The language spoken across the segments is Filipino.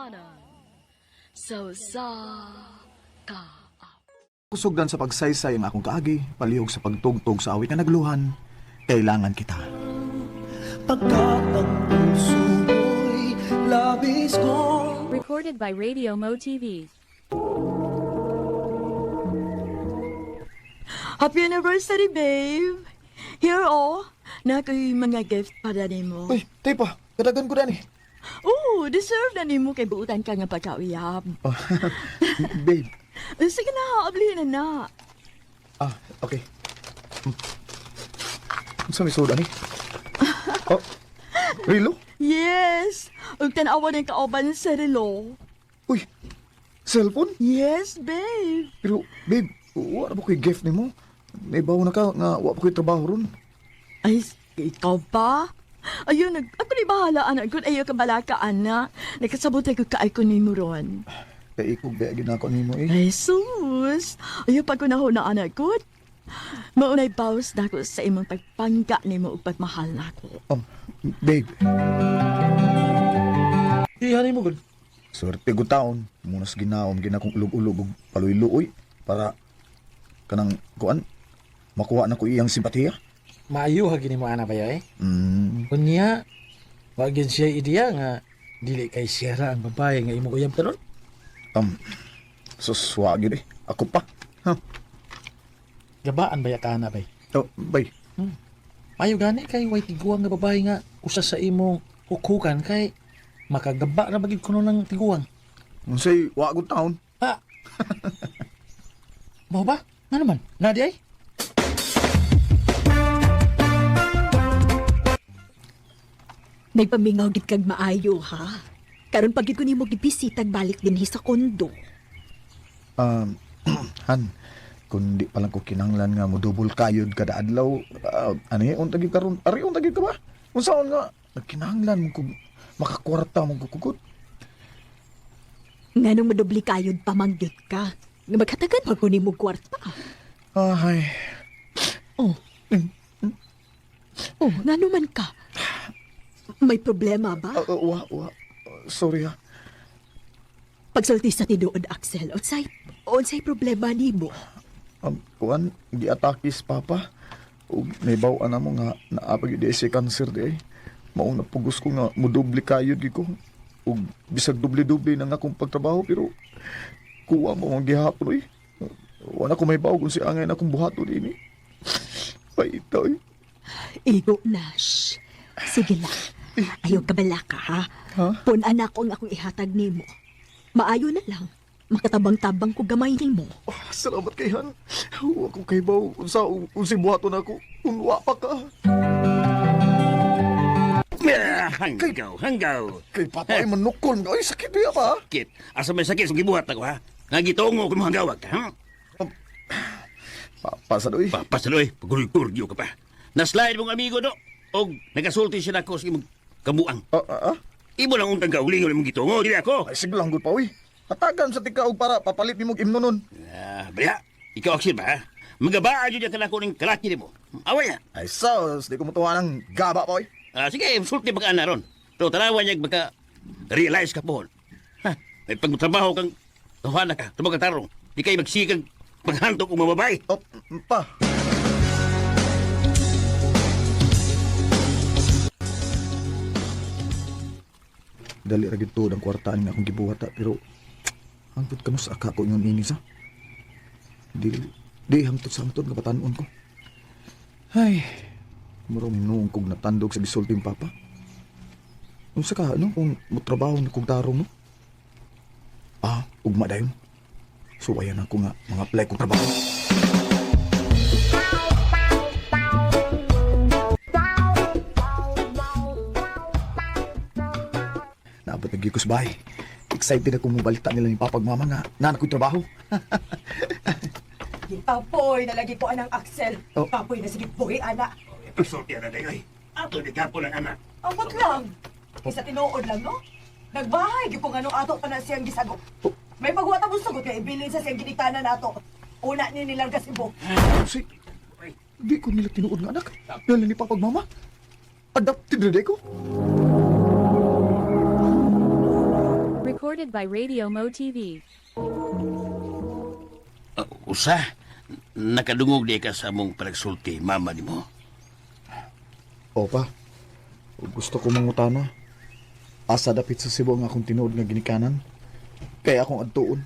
katotohanan. So sa ka. Kusugdan sa pagsaysay ang akong kaagi, palihog sa pagtugtog sa awit na nagluhan, kailangan kita. Pagkat ang puso mo'y labis ko. Recorded by Radio Mo TV. Happy anniversary, babe! Here, oh, na ko'y mga gift para nimo. Uy, tayo pa, kadagan ko na ni. Oh, deserve na nimo kay buutan ka nga pagkauyab. Oh, babe. Sige na, ablihin na na. Ah, okay. Sa may soda ni? Oh, Rilo? Yes! Ug tanawa ng kauban sa relo. Uy, cellphone? Yes, babe! Pero, babe, wala ba ko'y gift ni mo? May bawo na ka nga wala pa ko'y trabaho ron. Ay, ikaw pa? Ayun, ako ni bahala, anak ko. Ayaw ka balakaan na. Nagkasabot ko kaay ko ni mo ron. Kaya ikog ba ginako ni mo eh. Ay, sus! Ayaw pa ko na ho na anak ko. Maunay bawas na ko sa imong pagpangga ni mo ug pagmahal na ko. Babe, Iyan mo, good. swerte ko taon. Muna sa ginaom, ginakong ulog-ulog ug paluy-luoy para kanang kuan, makuha na ko iyang simpatiya. Maayo ha gini mo ana ba eh? Kunya, wagin siya ideya nga dili kay Sierra ang babae nga imo kuyab karon. Suswagi eh. Ako pa. Huh? Gabaan ba ya ka na bay? Oh, bay. Maayo gani kay way tiguang nga babae nga usa sa imong hukukan kay makagaba na bagid kuno ng tiguang. Unsay wa ko taon. Ha? Mo ba? Nga naman, nadi ay? Nagpamingaw gid kag maayo ha. Karon pagid ko nimo gibisitag balik dinhi sa kondo. Han, kung di palang ko kinanglan nga mo double kayod kada adlaw, ani untagi karon, ari untagi ka ba? Unsaon nga nagkinahanglan mo kung makakwarta mo kukugot. Nganong madubli kayod pamanggit ka. Nga maghatagan pa ko nimo kwarta. Ay, Oh. Oh, ngano man ka? May problema ba? wa. Sorry ha. Pagsulti sa tinuod, Axel, unsay problema nimo? Kuan, giatakis papa. Ug naibaw na mo nga naapag di si cancer di ay. Maong napugos ko nga mudubli kayod gi ko. Ug bisag dubli-dubli na nga akong pagtrabaho pero kuha mo ang gihapon eh. Wala ko may baw kung si angay na akong buhato din eh. Paita eh. Igo, Nash. Sige lang. Ayaw kabala ka, ha? Ha? Punan ako ang akong ihatag nimo. Maayo na lang. Makatabang-tabang ko gamay nimo. Oh, salamat kay Han. Huwag ko kay baw kung si buhato na ako. Kung wa pa ka. Hanggaw. Kay papa ay manukol nga. Ay, sakit niya pa. Sakit. Asa may sakit, sige buhat ako ha. Nagitongo ko mo hanggawag ka, ha? Papa sa doy. Papasaloy, paguryo ka pa. Naslide mong amigo, no? O nagasulti siya na ako sa imong kabuang. Imo lang untang kaulingon mong gitongo, dili ako. Ay, sige lang, good pa, uy. Hatagan sa tikaog para papalit ni mong imno nun. Baya, ikaw aksyon ba, ha? Magabaan yun yung kanako ng kalaki mo. Away na. Ay, sus, di ko matuwa ng gaba pa, uy. Sige, sulti baka na ron. Pero tarawan niya baka realize ka po. Ha, may pagtrabaho kang tuhan na ka, tumagang tarong. Di kayo magsikag paghantok kong mababay. Oh, pa. Dali ra gid ang kwartaan nga akong gibuhat pero hangtod kamo sa aka ko ingon ini sa. Di hangtod sa hangtod nga patanon ko. Ay, murong minuong kog natandog sa gisulting papa. Unsa ka ano kung motrabaho na kog tarong no? Ugma dayon. Suwayan ako nga mga apply kong trabaho. Naabot na gikos bahay. Excited ako mabalita nila ni Papa ug Mama nga nanak ko'y trabaho. Papoy, nalagi ko anang Axel. Oh. Papoy na sige buhi, ana. Sulti na dayo eh. Ato di kapo ng anak. Awag lang. Isa tinuod lang, no? Nagbahay, kung anong ato pa na siyang gisagok. May pagwata mo sagot kaya ibilin sa siyang giniktanan nato. Una ni nilang kasibo. Si, di ko nila tinuod nga anak. Dahil ni Papa ug Mama. Adopted na ko. Recorded by Radio Mo TV. Usa, nakadungog di ka sa mong panagsulti, mama ni mo. Opa, ug gusto ko mangutana. Asa dapit sa Cebu nga akong tinuod nga ginikanan. Kaya akong adtuon.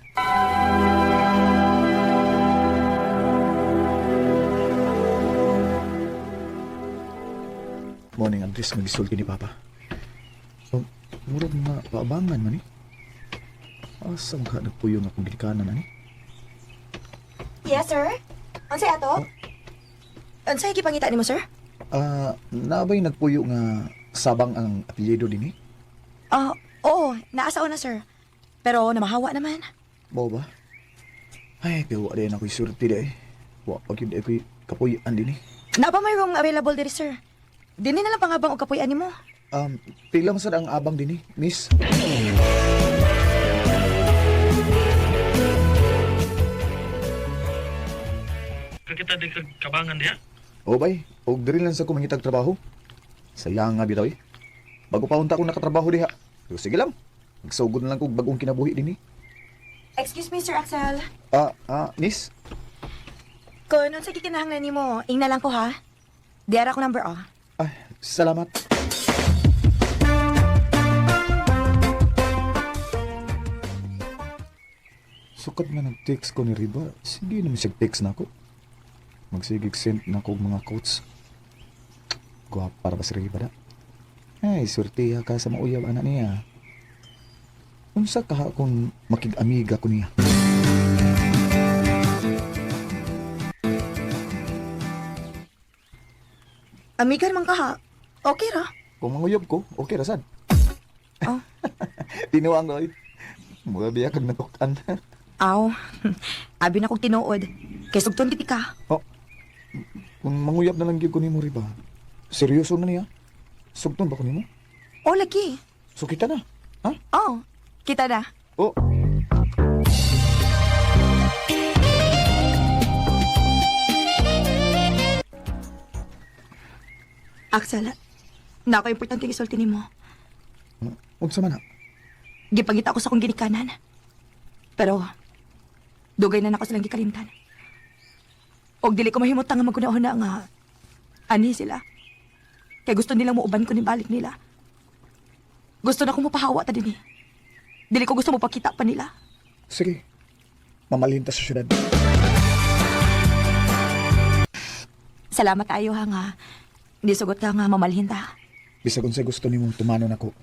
Morning, Andres, mag-isulti ni Papa. Murag nga paabangan man eh. Asa ka nagpuyo nga akong ginikanan ani? Yes, sir. Unsay ato? Unsay gipangita nimo, sir? Naabay nagpuyo nga sabang ang apelyido din eh. Oo, naasaw na, sir. Pero namahawa naman. Bao ba? Ay, pero wala din ako'y surti di eh. Wa pag yun ako'y kapuyan din eh. Napa mayroong available diri, sir. Dili na lang pangabang og kapuy-an nimo. Pila masad ang abang din eh, miss. Kita di kabangan diha. O bay, og diri lang sa kumangitag trabaho. Sayang nga bitaw eh. Bago pa unta ko nakatrabaho diha. Pero sige lang. Magsugod na lang kog bagong kinabuhi din eh. Excuse me, Sir Axel. Miss? Kung unsay gikinahanglan nimo, ing na lang ko ha. Diara ko number Ay, salamat. Sukat nga nag-text ko ni Riba. Sige naman siya text na ako. Magsigig send na ako mga quotes. Guwapa para ba si Riba da? Ay, surtiya ka sa mauyab anak niya. Unsa ka kung makig-amiga ko niya? Amiga man ka ha. Okay ra. Kung manguyab ko, okay ra sad. Oh. Tinuang ko eh. Mga biya kag natukan. Aw. Abi na kong tinuod. Kay sugton kiti ka. Kung manguyab na lang gyud ko nimo Riba. Seryoso na niya? Sugton ba ko nimo? O lagi. So kita na. Ha? Oh, kita na. Oh. Axel, nako importante gisulti nimo. Unsa man na? Gipangita ko sa akong ginikanan. Pero dugay na nako silang gikalimtan. Og dili ko mahimutang nga magkunahon na nga ani sila. Kay gusto nilang muuban ko ni balik nila. Gusto na ko mapahawa ta dinhi. Dili ko gusto mo pakita pa nila. Sige. Mamalhin ta sa syudad. Salamat kayo ha nga. Di sugot ka nga mamalhin ta. Bisag unsay gusto nimong tumanon ako.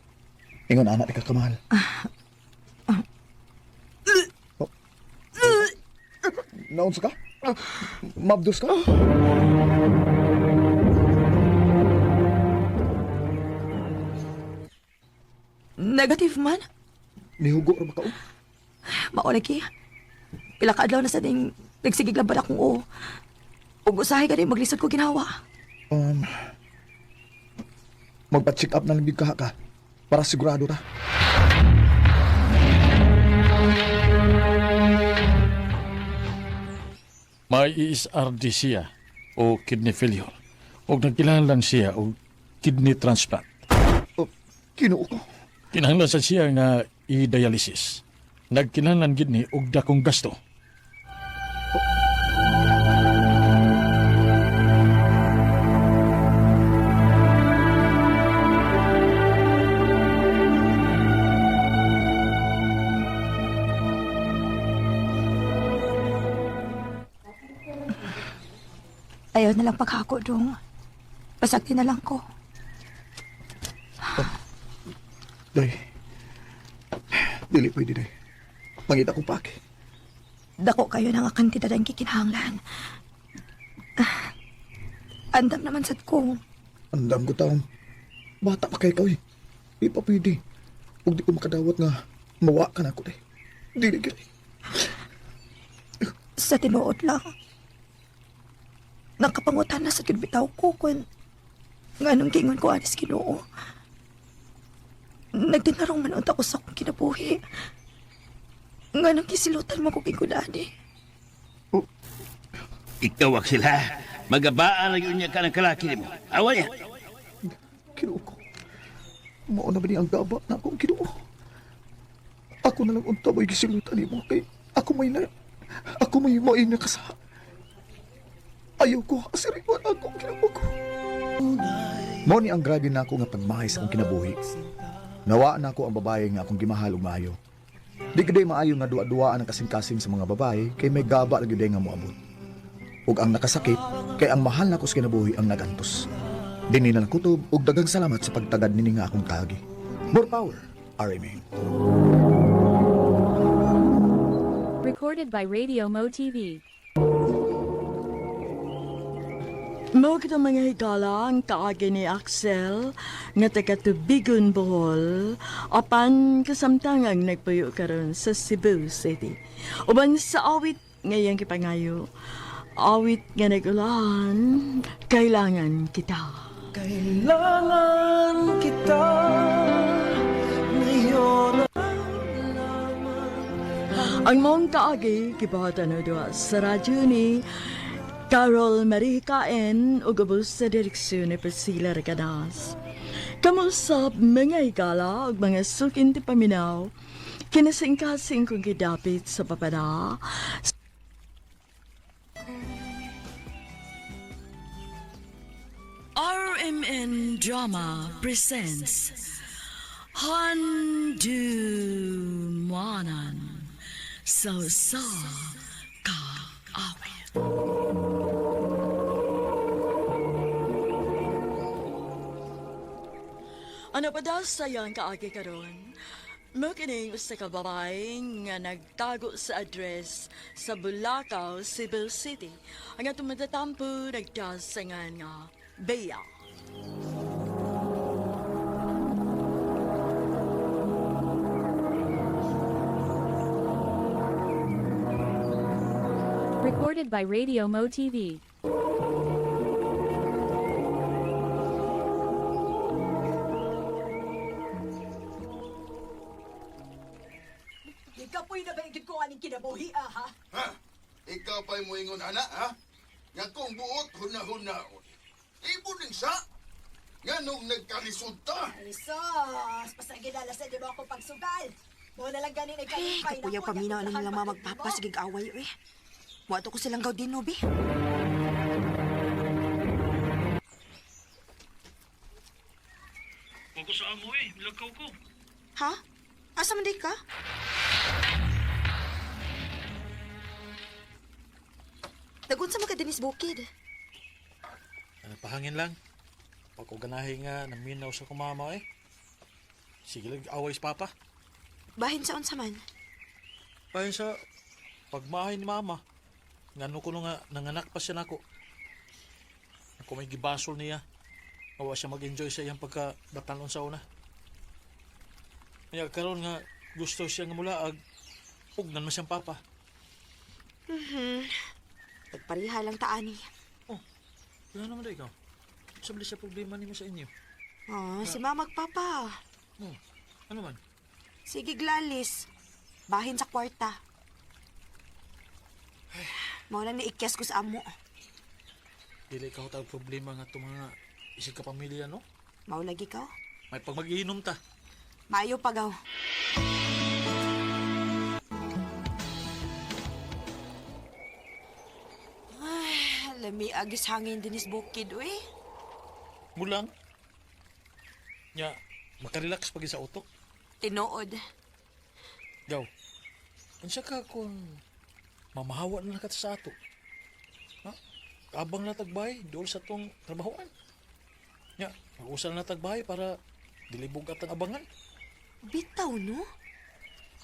Ingon anak ka kamahal. Oh. Naunsa ka? Mabdos ka? Negative man. Nihugo ra ba ka? Maulagi. Pila ka adlaw na sa ding nagsigig lang bala kong o. Ug usahay ka din maglisod ko ginawa. Magpa-check up na lang ka ka. Para sigurado ta. May ESRD siya o kidney failure. O nagkinahanglan siya o kidney transplant. Kinuo ko. Kinahanglan sa siya nga i-dialysis. Nagkinahanglan gid ni og dakong gasto. Ayaw na lang paghako dong. Pasagti na lang ko. Day. Dili pwede, day. Mangita ko pa, Dako kayo ng kantidad ang kikinahanglan. Andam naman sad ko. Andam ko taon. Bata pa kay ikaw eh. Di pa pwede. Huwag di ko makadawat nga mawa ka na ako, day. Dili ka, day. Sa tinuod lang. Nakapangutan na sa bitaw ko kung nganong gingon ko anis Ginoo. Nagtinarong man unta ko sa akong kinabuhi. Nganong kisilutan mo ko kingkunani. Ikaw ak sila. Magabaan lang yun niya ka ng kalaki mo. Awa niya. Kinuo ko. Mauna ba niya ang gaba na akong kinuo? Ako ako na lang unta mo'y gisilutan mo kay ako may nakasa. Ayaw ko asiriwan akong kinabuhi. Mo ni ang grabe na ako nga pagmahay sa akong kinabuhi. Nawaan ako ang babae nga akong gimahal ug maayo. Di gid maayo nga duwa-duwaan ang kasing-kasing sa mga babae kay may gaba lagi nga moabot. Ug ang nakasakit kay ang mahal nako sa kinabuhi ang nagantos. Dinhi na nakutob ug daghang salamat sa pagtagad nini nga akong kaagi. More power, RMA. Recorded by Radio Mo TV. Mo kita mga higala ang kaagi ni Axel nga taga-Tubigon, Bohol apan kasamtangang nagpuyo karon sa Cebu City. Uban sa awit ngayang kipangayo, awit nga nagulahan, kailangan kita. Kailangan kita ngayon. Ang mong kaagi, kibahatan na doon sa radyo ni Carol Marie Caen o gabos sa direksyon ni Priscilla Regadas. Kamusap mga higala o mga sukin ti paminaw, kinasing-kasing kong kidapit sa papada. RMN Drama presents Handumanan Sa Ka-awit. Ano pa daw sayang kaagi karon? Mo kining usa ka babae nga nagtago sa address sa Bulacau, Cebu City. Ang atong matatampo nagdasangan nga Bea. Recorded by Radio Mo TV. Ikaw po'y nabahigid ko aning kinabuhi, ha? Ha? Ikaw pa'y moingon, anak, ha? Nga kung buot, huna-hunaon. Ibo ning sa? Nga nung nagkalisod ta. Alisos, pasagin alasan din mo ako pagsugal. Mo na lang ganin ay kalipay. Kapuyaw paminaw na nila magpapas, sigig away, eh. Wato ko silang gaw din, no, be? Ako sa amo eh, lakaw ko. Ha? Asa man di ka? Dagun sa mga Dennis Bukid. Pahangin lang. Pag uganahin nga, naminaw sa kumama eh. Sige lang, away sa papa. Bahin sa unsa man. Bahin sa pagmahay ni mama. Ngano ko nga, nanganak pa siya nako. Ako may gibasol niya. Awa siya mag-enjoy sa iyang pagkabatanon sa una. Kaya karon nga, gusto siya nga mulaag. Ugnan mo siyang papa. Pagpariha lang taani. Kaya naman na ikaw. Sabali siya problema niyo sa inyo. Oh, si mamag papa. Oh, ano man? Sige glalis. Bahin sa kwarta. Mao lang ni ikyas ko sa amo. Dili ka tawag problema nga itong mga isig ka pamilya, no? Mao lagi ka. May pag mag-iinom ta. Maayo pagaw. Ay, lami agis hangin dinis bukid, uy. Mulang. Nya, makarelax pag sa utok. Tinuod. Gaw. Unsa ka kung mamahawa na nakat sa ato? Ha? Abang na tagbay, doon sa tong trabahoan. Nya, mag-usal na tagbay para dilibog at ang abangan. Bitaw, no?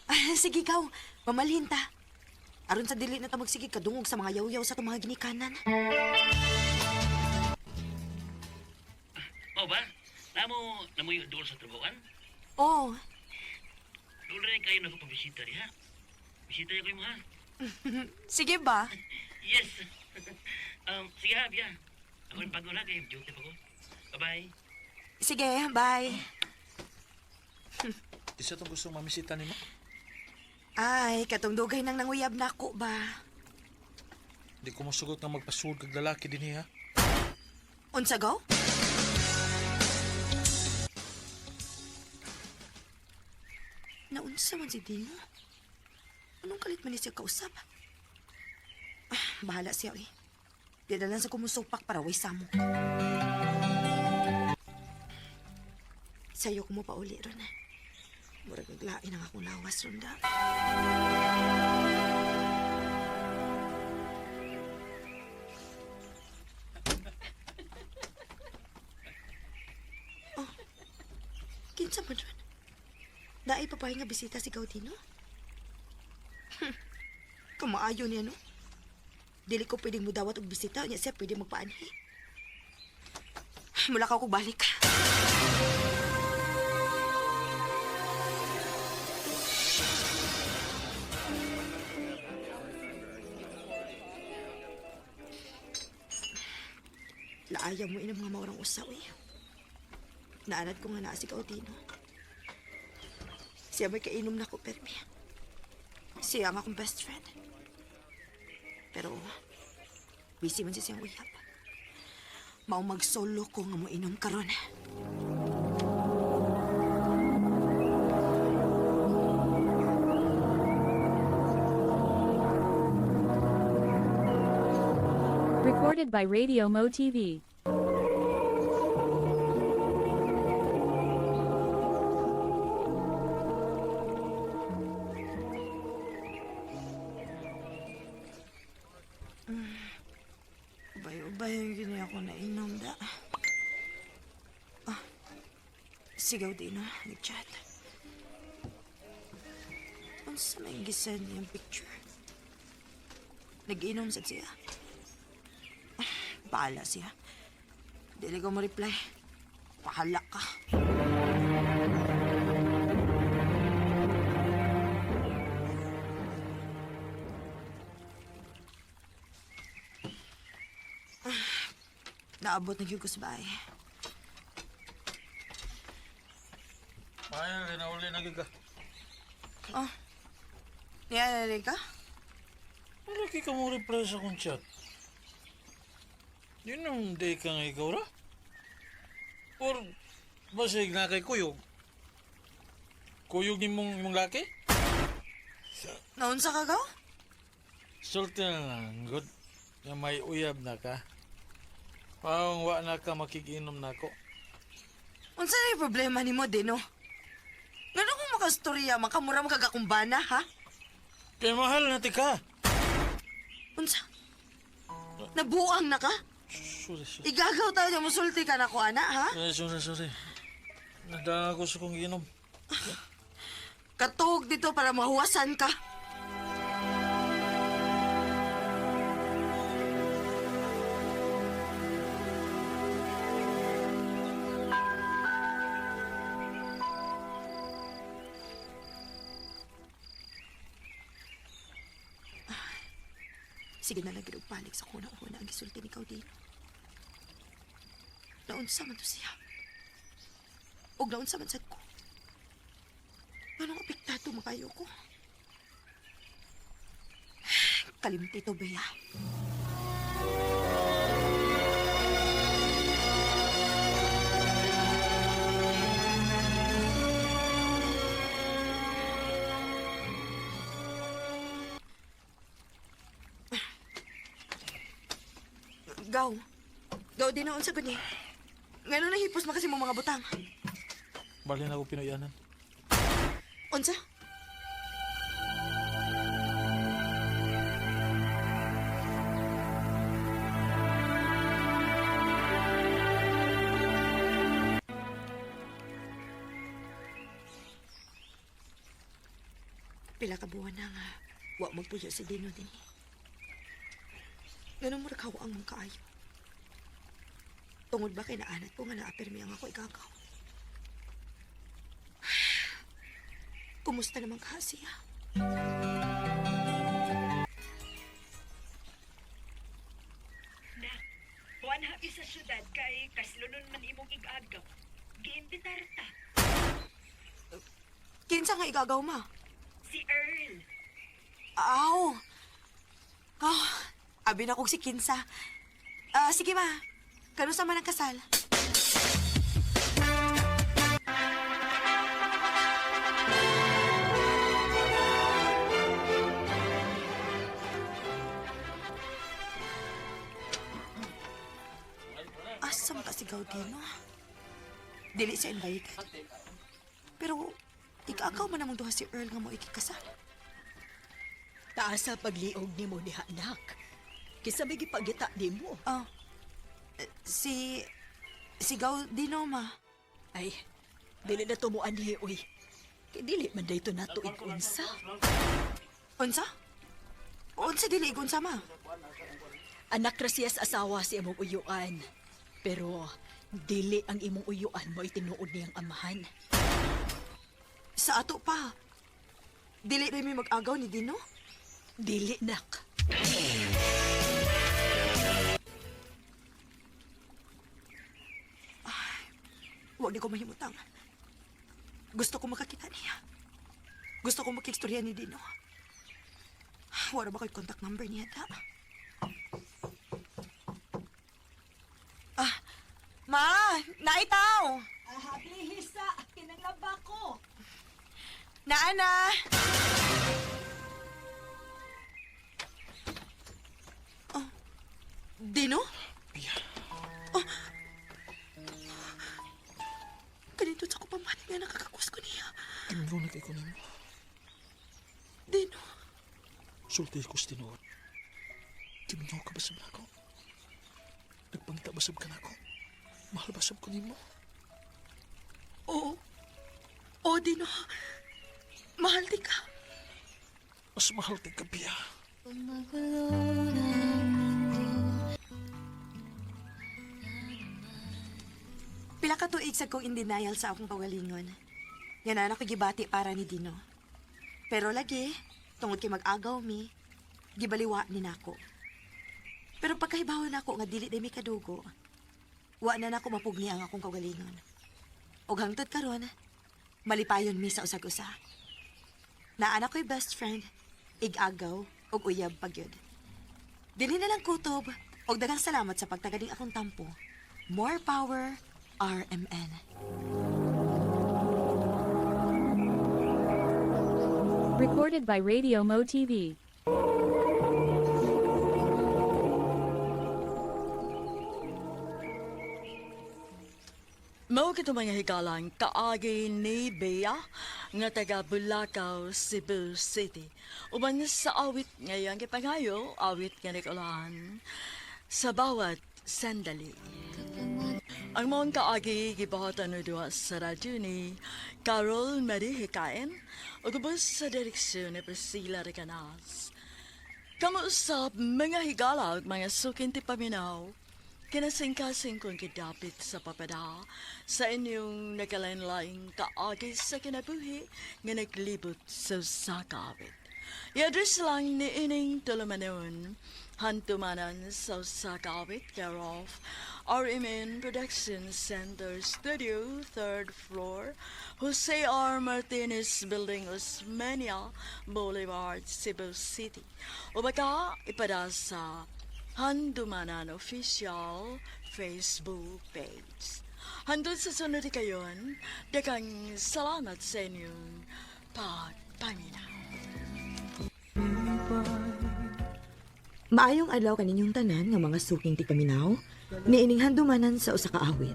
Ah, sige, gaw. Mamalhin ta. Aron sa dili na ta magsige kadungog sa mga yaw-yaw sa itong mga ginikanan. O ba? Namo yung doon sa trabahoan? Oh, Doon rin kayo nakapabisita rin, ha? Bisita niyo kayo mo, ha? sige ba? Yes. Sige, ha, Bia. Ako yung pagod na kayo. Duty pa ko. Bye-bye. Sige, bye. Isa itong gusto mamisita ni mo? Ay, katong dugay nang nanguyab na ako ba? Di ko masugot nga magpasud kag lalaki din niya. Unsa gaw? Naunsa man si Dino? Anong kalit man niya kausap? Bahala siya eh. Di na lang sa kumusupak para way samo. Sa'yo ko mo pa uli ron. Murag naglain ang akong lawas ron da. Oh, kinsa man ron? Daay pa nga bisita si Gaudino? Kumaayo niya, no? Dili ko pwedeng mudawat og bisita, niya siya pwede magpaanhi. Mula ka kong balik. Laayaw mo inang mga maurang usaw eh. Naanad ko nga naa si Gaudino. Siya may kainom na ko, Permi. Siya ang akong best friend. Pero, busy man siya siyang uyap. Mao mag-solo ko nga mo inom karon. Recorded by Radio Mo TV. Ubay yung gini ako nainom da. Sigaw din na, nag-chat. Ang sa may gisend niyang picture. Nag-inom sa siya. Bahala siya. Dili ko mo-reply. Pahala ka. Naabot na ko sa bahay. Ay, nauli na giga. Oh. Niyari ka? Malaki ka mo reply sa akong chat. Yun ang day ka nga ikaw ra? Or basig na kay kuyog? Kuyog ni mong laki? Naunsa ka gaw? Sulti na lang, good. Nga may uyab na ka. Pawang wa na ka makikinom na ko. Unsa na yung problema ni mo, Dino? Ngano kung makastorya, makamura magagakumbana, ha? Kaya mahal na ka. Unsa? Nabuang na ka? Sorry. Igagaw tayo niya, musulti ka na ko, ana, ha? Sorry. Nadaan ako sa kong inom. Katuog dito para mahuwasan ka. Sige na lang ginugpalik sa kunang-una ang gisulti ni Gaudino. Naunsa man to siya. O naunsa man sad ko. Anong apektado makayo ko? Kalimti to, Bea. Gaw din na unsa gud ni. Ngano na hipos makasi mo mga butang. Bali na ako pinuyanan. Unsa? Pila ka buwan na nga, wa magpuyo si Dino din. Ganun mo rakaw ang mga kaayo. Tungod ba kay naanat ko nga naapirmi ang ako igagaw? Kumusta naman ka siya? Nak, buwan habi sa syudad kay kaslunon man imong igagaw. Giimbitar ta. Kinsa nga igagaw ma? Si Earl. Aw! Abi na kong si Kinsa. Sige ma, kanusa man ang kasal? ikaw, Dino. Dili siya invited. Pero, ikaw man namang duha si Earl nga mo ikikasal. Taasa pagliog ni mo diha, anak. Kisabay gipagita di mo. Oh, sigaw, Dino, ma. Ay, dili na tumuan niya, uy. Kay dili man dayto nato ikunsa. Unsa? Unsa dili igon sama? Anak ra siya sa asawa si imong uyuan. Pero, dili ang imong uyuan mo itinuod niyang amahan. Sa ato pa. Dili rin may mag-agaw ni Dino? Dili, nak. Huwag ni ko mahimutang. Gusto ko makakita niya. Gusto ko makikstorya ni Dino. Wala ba ko'y contact number niya, da? Ma! Naitaw! Habli hisa, kinanglaba ko. Naana! Oh, Dino? Oh. Ganito sa ko pamanin nga nakakakus ko niya. Ano na kayo nimo? Dino? Sulti ko sa tinuod. Kimingaw ka basab na ako? Nagpangita basab ka na ako? Mahal basab ko nimo? Oo. Oo, Dino. Mahal di ka. Mas mahal kay kabiya. Pila ka tuig sa kong in denial sa akong pagalingon. Yan na ako gibati para ni Dino. Pero lagi, tungod kay mag-agaw mi, gibaliwa ni nako. Pero pagkahibawan nako nga dili day mi kadugo, wa na nako mapugni ang akong kagalingon. Og hangtod karon, malipayon mi sa usag-usa. Naana ko'y best friend, ig-agaw, og uyab pagyud. Dili na lang kutob, og daghang salamat sa pagtagaling akong tampo. More power, RMN. Recorded by Radio Mo TV. Mao kito mga higalang kaagi ni Bea nga taga Bulacau, Cebu City. Uban sa awit ngayang kipangayo, awit nga nikulaan sa bawat sandali. Ang mga kaagi gibahatan no duwa sa radyo ni Carol Marihikain o gubos sa direksyon ni Priscilla Recanas. Kamuusap mga higala at mga sukin ti paminaw, kinasingkasing kong kidapit sa papada sa inyong nagalain-laing kaagi sa kinabuhi nga naglibot sa sakawit. I-address lang ni Ining Tulumanon, hantumanan sa sakawit, care of RMN Production Center Studio, 3rd floor, Jose R. Martinez Building, Osmeña Boulevard, Cebu City. O baka ipada sa Handumanan Official Facebook page. Handun sa sunod kayon, dakang salamat sa inyong pagpaminaw. Maayong adlaw kaninyong tanan nga mga suking ti paminaw, niining handumanan sa usa ka awit.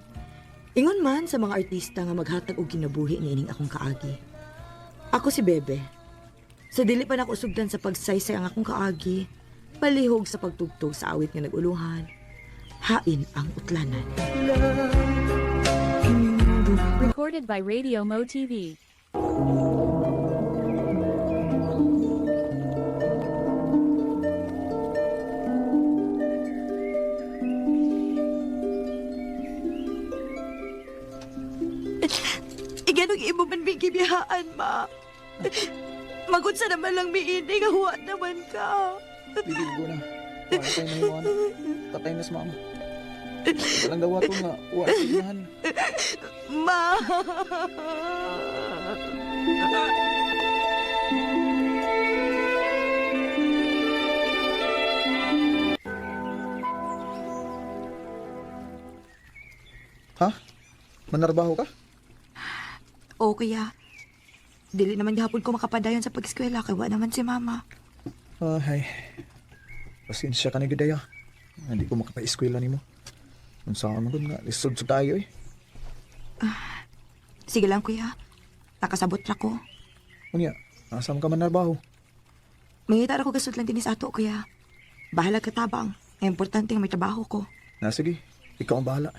Ingon man sa mga artista nga maghatag og kinabuhi niining akong kaagi. Ako si Bebe. Sa dili pa nako sugdan sa pagsaysay ang akong kaagi, palihog sa pagtugtog sa awit nga naguluhan, hain ang utlanan. Recorded by Radio Mo TV. Iganong imo man may gibihaan, ma. Magod sa naman lang miini, nga huwag naman ka. Bibigo na. Wala tayo na hiwan. Tatay na sa mama. Walang daw ato nga. Wala tignahan. Ma! Ha? Manarbaho ka? O kuya, dili naman gihapon ko makapadayon sa pag-eskwela kay wa naman si mama. Ay. Pasensya ka na gidaya. Hindi ko makapa-eskwela nimo. Ang sama ko nga, lisod sa tayo eh. Sige lang, kuya. Nakasabot ra ko. Unya, nasaan ka man narbaho? Mangita ra ko gasod lang din sa ato, kuya. Bahala ka tabang. Ang importante nga may trabaho ko. Sige, ikaw ang bahala.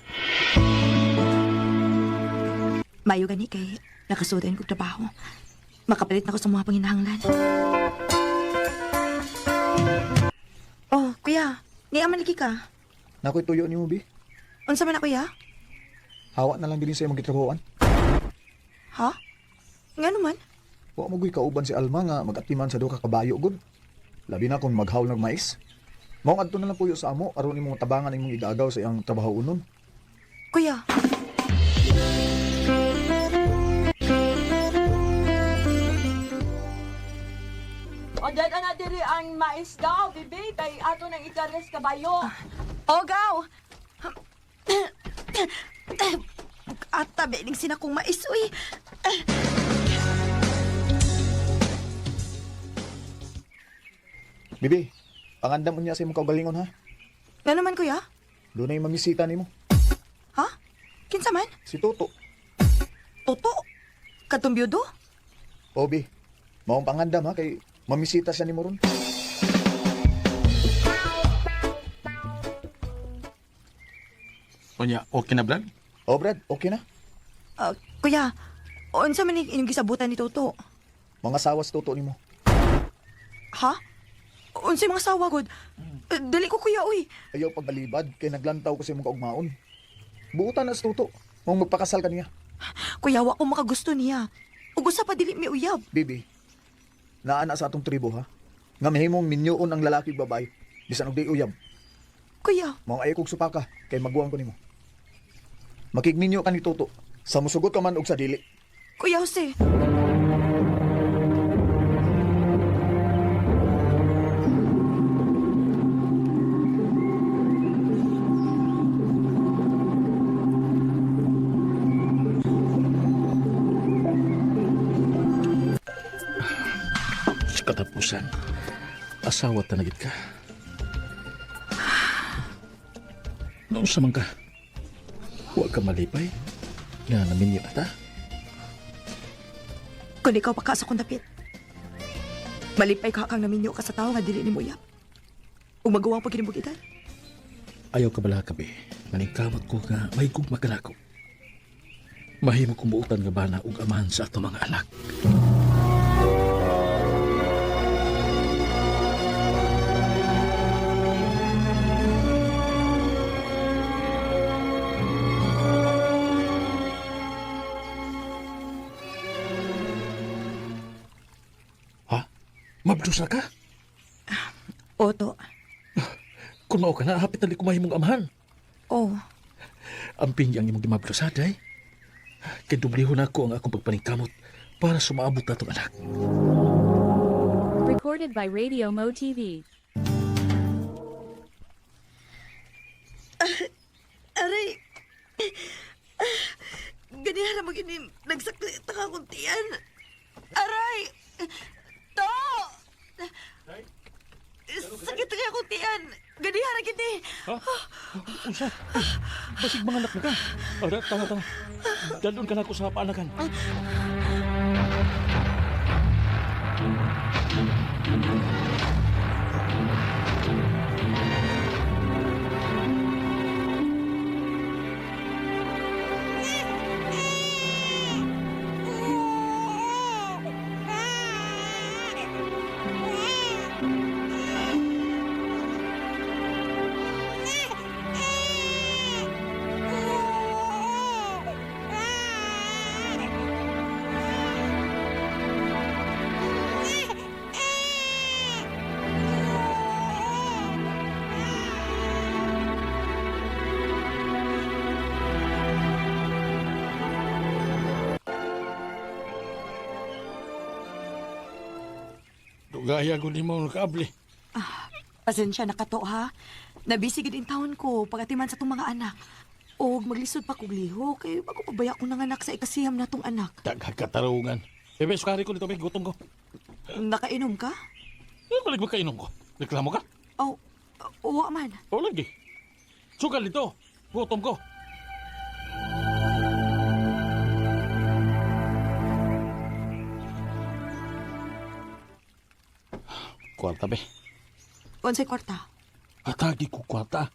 Mayo gani kay nakasudan ko trabaho. Makapalit na ko sa mga panginahanglan. Oh, kuya. Ngayon maliki ka. Nako'y tuyo ni mo, Bi. Unsa man na, kuya? Hawak na lang din sa iyong magitrabuhan. Ha? Nga naman? Wa mo gui kauban si Alma nga magatiman sa duha ka kabayo gud. Labi na kung maghawl ng mais. Mao adto na lang puyo sa amo aron imong tabangan imong idagaw sa iyang trabaho unon. Kuya. O, dyan na diri ang mais daw, bibi, kay ato nang ikares kabayo. Ogaw! At tabi ning sinakong mais, uy. Bibi, pangandam unya sa imong kaugalingon ha. Nga naman, kuya? Doon na yung mamisita nimo. Ha? Kinsa man? Si Toto. Toto? Katumbyodo? O, Bi, maong pangandam ha kay mamisita siya nimo ron. Unya, okay na, Brad? O, Brad, okay na. Kuya, unsa man inyong gisabutan ni Toto? Mga sawas Toto nimo. Ha? Unsay mga sawa, god? Dali ko, kuya, uy. Ayaw pagbalibad kay naglantaw ko sa imong kaugmaon. Buutan na sa Toto. Mong magpakasal ka niya. Kuya, wa ko makagusto niya. Ug usa pa dili mi uyab. Bibi, naana sa atong tribo ha. Nga mahimong minyoon ang lalaki ug babae. Bisan og di uyab. Kuya, Mao ay kog supaka kay magbuwang ko nimo. Makigminyo ka ni Toto. Sa musugot ka man og sa dili. Kuya Jose. Sa katapusan, asawa tanagit ka. Noon sa man ka, huwag ka malipay. Nga namin yun ata. Kung ikaw pa ka sa kong dapit. Malipay ka kang naminyo ka sa tao nga dili ni mo uyab. Ug magawang pagkinibugitan. Ayaw ka bala kabi. Maningkamot ko nga may kong magalako. Mahimo kong buutan nga bana ug amahan sa ato mga anak. Mabdusa ka? Oto. Kung mao ka na, hapit na kumahim mong amahan. Oh. Amping ang imong gimabdusa, day. Kay dublihon ako ang akong pagpaningkamot para sumaabot na itong anak. Recorded by Radio Mo TV. Aray. Ganihara mo gini nagsakli ta akong tiyan. Aray. To! Sakit nga akong tiyan. Ganihara gini. Ha? Unsa? Basig mga anak na ka. Tama. Dalun ka na ako sa paanakan. Gaya ko di mo nakabli. Pasensya na kato, ha? Nabisi gid in taon ko pagatiman sa tong mga anak. Og maglisod pa kog liho kay bago pabaya ko nanganak sa ikasiyam na tong anak. Dagkakatarungan. Bebe, sukari ko dito, may gutom ko. Nakainom ka? Balik magkainom ko. Reklamo ka? Oh, uwa man. O lagi. Sukal dito. Gutom ko. Kwarta, be. Unsay kwarta? Atagi ko kwarta.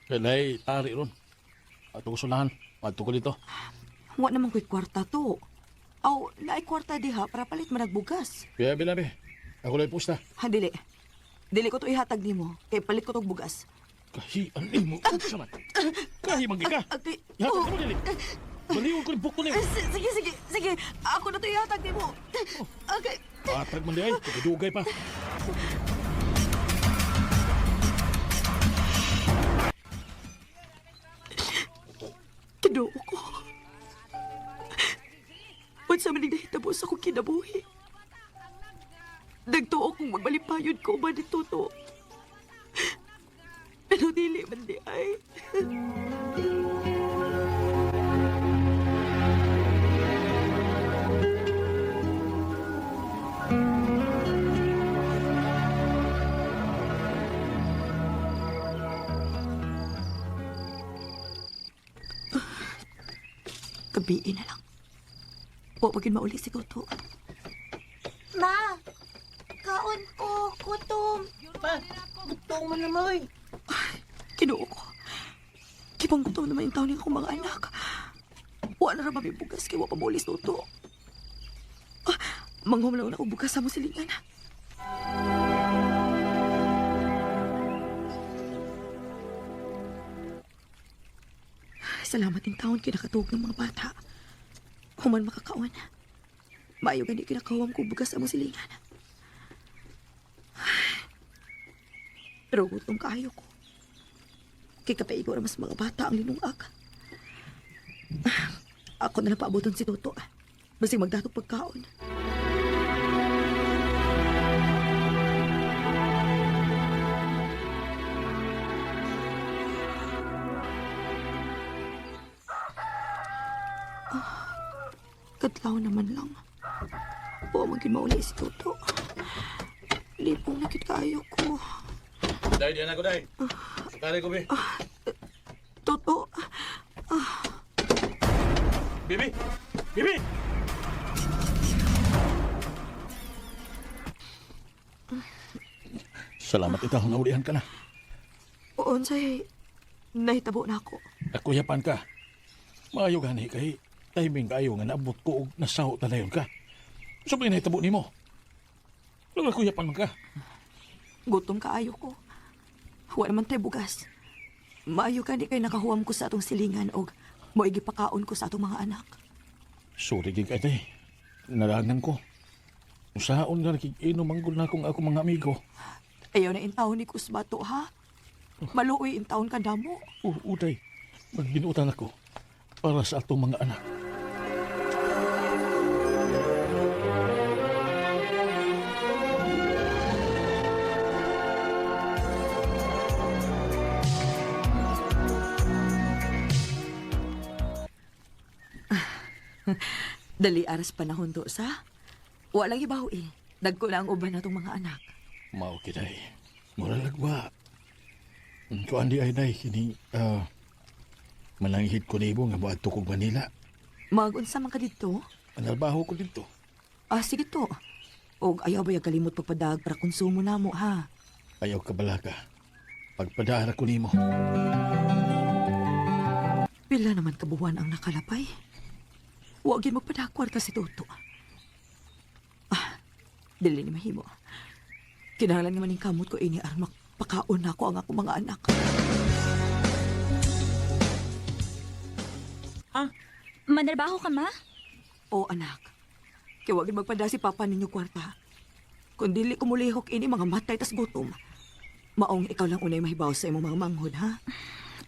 Kailanay, tari ron. Ato ko sulahan. Ato ko dito. Wa naman ko'y kwarta to. Aw, naay kwarta diha para palit man nagbugas. Kaya, be, be. Ako lang pusta. Ha, dili. Dili ko to ihatag nimo. Kay palit ko tong bugas. Kahian mo. Saman. Kahimang ka. Okay. Ihatag mo, dili. Baliwan ko yung buko niyo. Sige. Ako na to ihatag nimo. Okay. Atag man di ay. Kagidugay pa. Kinuo ko. Unsa man ning nahitabo sa akong kinabuhi. Nagtuo kong magmalipayod ko ba dito to. Pero dili man di ay. Gabiin na lang. Huwag maging mauli si Toto. Ma! Kaon ko! Gutom! Ma! Gutom mo naman! Kinuo ko. Kipang gutom naman yung taon ng akong mga anak. Wala na may bugas kaya wala pa mauli si Toto. Manghom lang ako bugas sa mo silingan. Salamat yung taon kinakatuog ng mga bata. Human makakaon. Maayo gani kinakawam ko bugas sa mo silingan. Pero gutom kaayo ko. Kay kapaigo na mas mga bata ang linungag. Ako na lang paabuton si Toto. Basing magdatog pagkaon. Katlaw naman lang. Huwag maging mauli si Toto. Lipong nakit kaayo ko. Day, diyan ako, day. Sakali ko, be. Toto. Bibi! Bibi! Salamat itaw, naulihan ka na. Unsay nahitabo na ako. Nakuyapan ka. Maayo gani kay timing kayo nga naabot ko og nasaho talayon ka. Sabi na itabo nimo. Lang nakuyapan man ka. Gutom kaayo ko. Wala naman tayo bugas. Maayo ka di kay nakahuwam ko sa atong silingan og mo igipakaon ko sa atong mga anak. Sorry gid kay tay. Narangan ko. Usahaon nga nakikinom manggol na akong mga amigo. Ayaw na intawon ni Kusbato, ha? Maluoy intawon ka damo. Uday, magbinutan ako para sa atong mga anak. Dali aras panahon to sa. Walang ibaw eh. Dagko na ang uban natong mga anak. Mao kiday. Mura lagwa. Kuan di ay day kini mananghid ko nibo nga buat kog Manila. Magunsa man ka dito? Manalbaho ko dito. Sige to. Og ayaw ba yung kalimot papadag para konsumo na mo, ha? Ayaw ka balaga. Pagpadara ko nimo. Pila naman kabuhan ang nakalapay. Huwag yun magpadakwarta si Toto. Dili ni mahimo. Kinahanglan naman yung kamot ko ini aron makpakaon na ako ang akong mga anak. Manarbaho ka, ma? O anak, kaya huwag yun magpada si Papa ninyo kwarta. Kung dili ko mulihok ini mga matay tas gutom, maong ikaw lang unay mahibaw sa imong mga manghod, ha?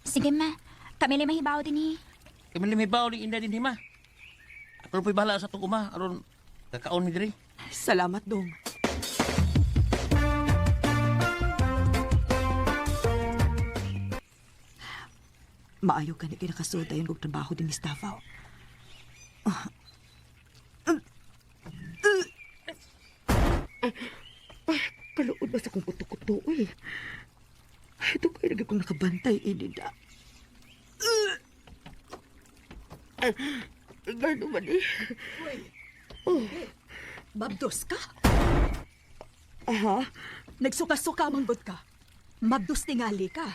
Sige, ma. Kami lang mahibaw din eh. Kami may bawo ni Inda din hima. Ako po'y bahala sa itong uma. Aron kakaon mi diri. Salamat, Dong. Maayo ka na kinakasuda yung trabaho din ni Stafao. Kaluod ba sa kong kuto-kuto, eh? Ito kayo lagi kong nakabantay, Inida. Gano man eh. Mabdos ka? Aha. Nagsuka-suka manggod ka. Mabdos tingali ka.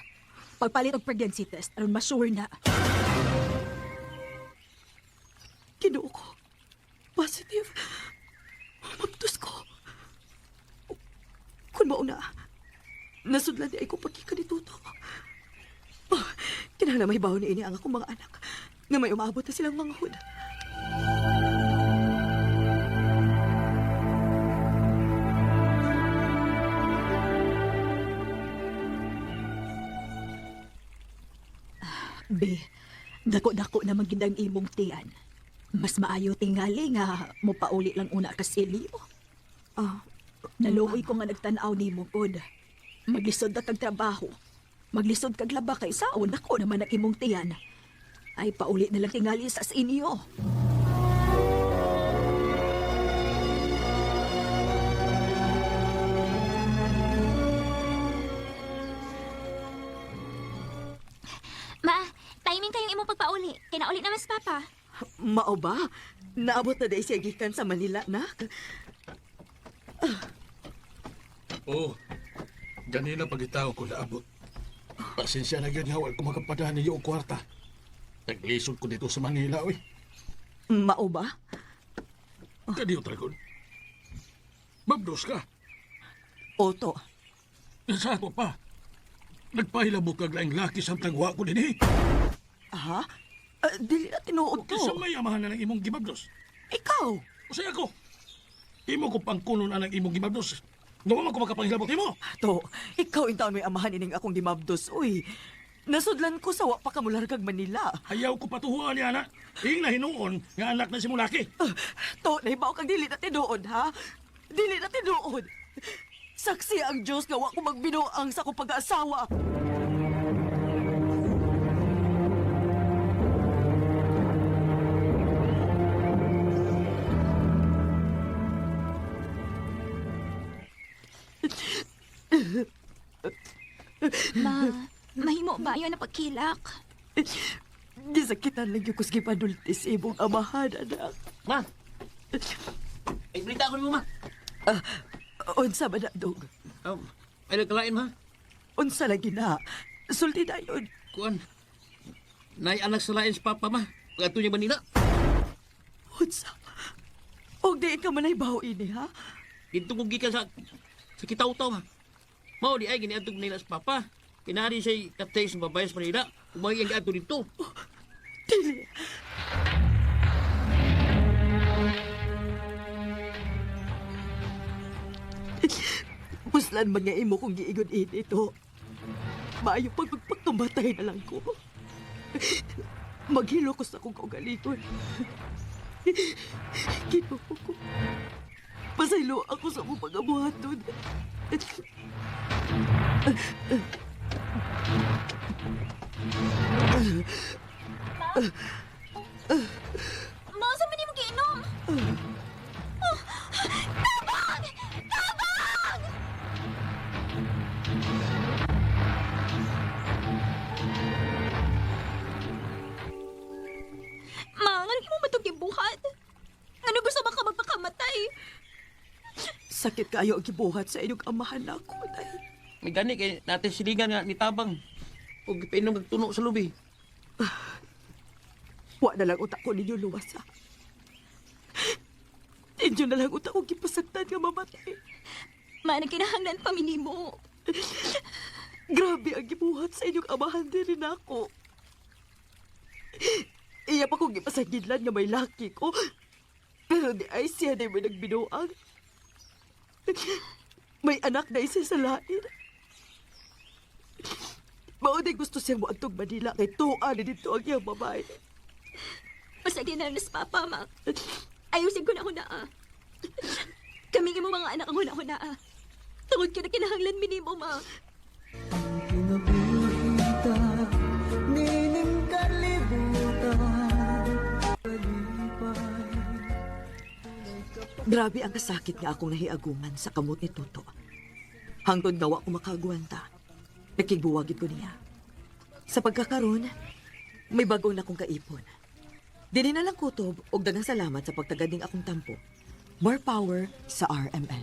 Pagpalit og pregnancy test, aron ma-sure na. Kinuo ko. Positive. Mabdos ko. Kung mauna, nasudlan di ay ko pagkika ni Tuto. Oh, kinahanglan may baon ni ini ang akong mga anak nga may umabot na silang manghud. Be, dako-dako naman gindang imong tiyan. Mas maayo tingali nga mopauli lang una ka silyo. Naluoy ko nga nagtanaw ni mo pod. Maglisod na kag trabaho. Maglisod kag laba kay saon ako naman ang imong tiyan. Ay pauli na lang tingali sa inyo. Ma, timing kayong imong pagpauli. Kinauli naman sa papa. Mao ba? Naabot na dahil siya gikan sa Manila, nak? Oh, ganina pagitaw ko naabot. Pasensya na yun nga, wala ko makapadaan niyo o kwarta. Naglisod ko dito sa Manila, oy. Mao ba? Kadiyo, Dragon. Mabdos ka. Oto. Sa ako pa. Nagpahilabot kag laing laki samtang wa ko din eh. Ha? Dili na tinuod ko. Kisa may amahan na ng imong gimabdos. Ikaw? O say ako. Imo ko pangkunon ang imong gimabdos. Nawa man ko makapangilabot mo. To, ikaw in taon may amahan ining akong gimabdos. Uy, nasudlan ko sa wa pa kamulargag Manila. Ayaw ko patuhuan niya na. Ing na hinuon nga anak na si Mulaki. To, nahibaw kang dili na tinuod, ha? Dili na tinuod. Saksi ang Diyos nga wa ko magbinuang sa akong pag-aasawa. Ma, mahimo ba yun na pagkilak? Gisakitan lang yung kusgi panultis imong amahan, anak. Ma! Ay, balita ko mo, ma. Unsa ba na, Dog? Ay, nagkalain, ma. Unsa lagi na? Sulti na yun. Kuan, nay anak sa lain sa papa, ma. Pagkato niya Manila. Unsa? Og di ka manay baho ini, ha? Dito kong gikan sa kitaw-taw, ma. Mao di ay giniadtog nila sa papa. Kinari siya katay sa babae sa Manila. Umagi ang giadto dito. Dili. Puslan mga imo kong giingon ito. Maayo pag magpagtumatay na lang ko. Maghilo ko sa akong kaugalingon. Ginoo ko. Pasaylo ako sa mong pag-abuhaton. Ma, saan man mo giinom? Tabang! Tabang! Ma, nga mo matog gibuhat? Ano gusto ba ka magpakamatay? Sakit kayo ang gibuhat sa inyong amahan ako, day. May gani kay natin silingan nga ni Tabang. Huwag painom nagtuno sa lubi. Wa na lang utak ko ninyo luwasa. Inyo na lang utak ko gipasagtan nga mamatay. Ma, nagkinahanglan pa minimo. Grabe ang gibuhat sa inyong amahan din rin ako. Iya pa kong gipasagidlan nga may laki ko. Pero di ay siya na may nagbinuang. May anak na isa sa lain. Maunay gusto siya mo antong Manila kay tuwa na dito ang iyang babae. Pasagin na lang na sa papa, ma. Ayusin ko na ako na, Kami mo mga anak ang huna-huna, Tungod ka na kinahanglan minimo, ma. Grabe ang kasakit nga akong nahiaguman sa kamot ni Tuto. Hangtod gawa ko makagwanta. Nakigbuwagid ko niya. Sa pagkakaroon, may bago na kong kaipon. Dili na lang kutob ug daghang salamat sa pagtagading akong tampo. More power sa RMN.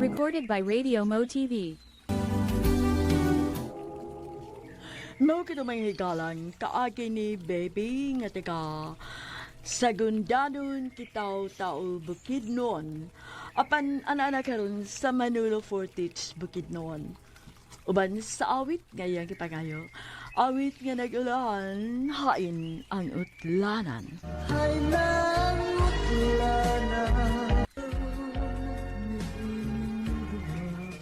Recorded by Radio Mo TV. Mao kita may higalan kaagi ni baby nga taga Sagundanon Kitaw-Tao Bukidnon. Apan ana karon sa Manolo Fortich Bukidnon. Uban sa awit ngayang kipangayo. Awit nga nag-ulahan, hain ang utlanan. Hain ang utlanan.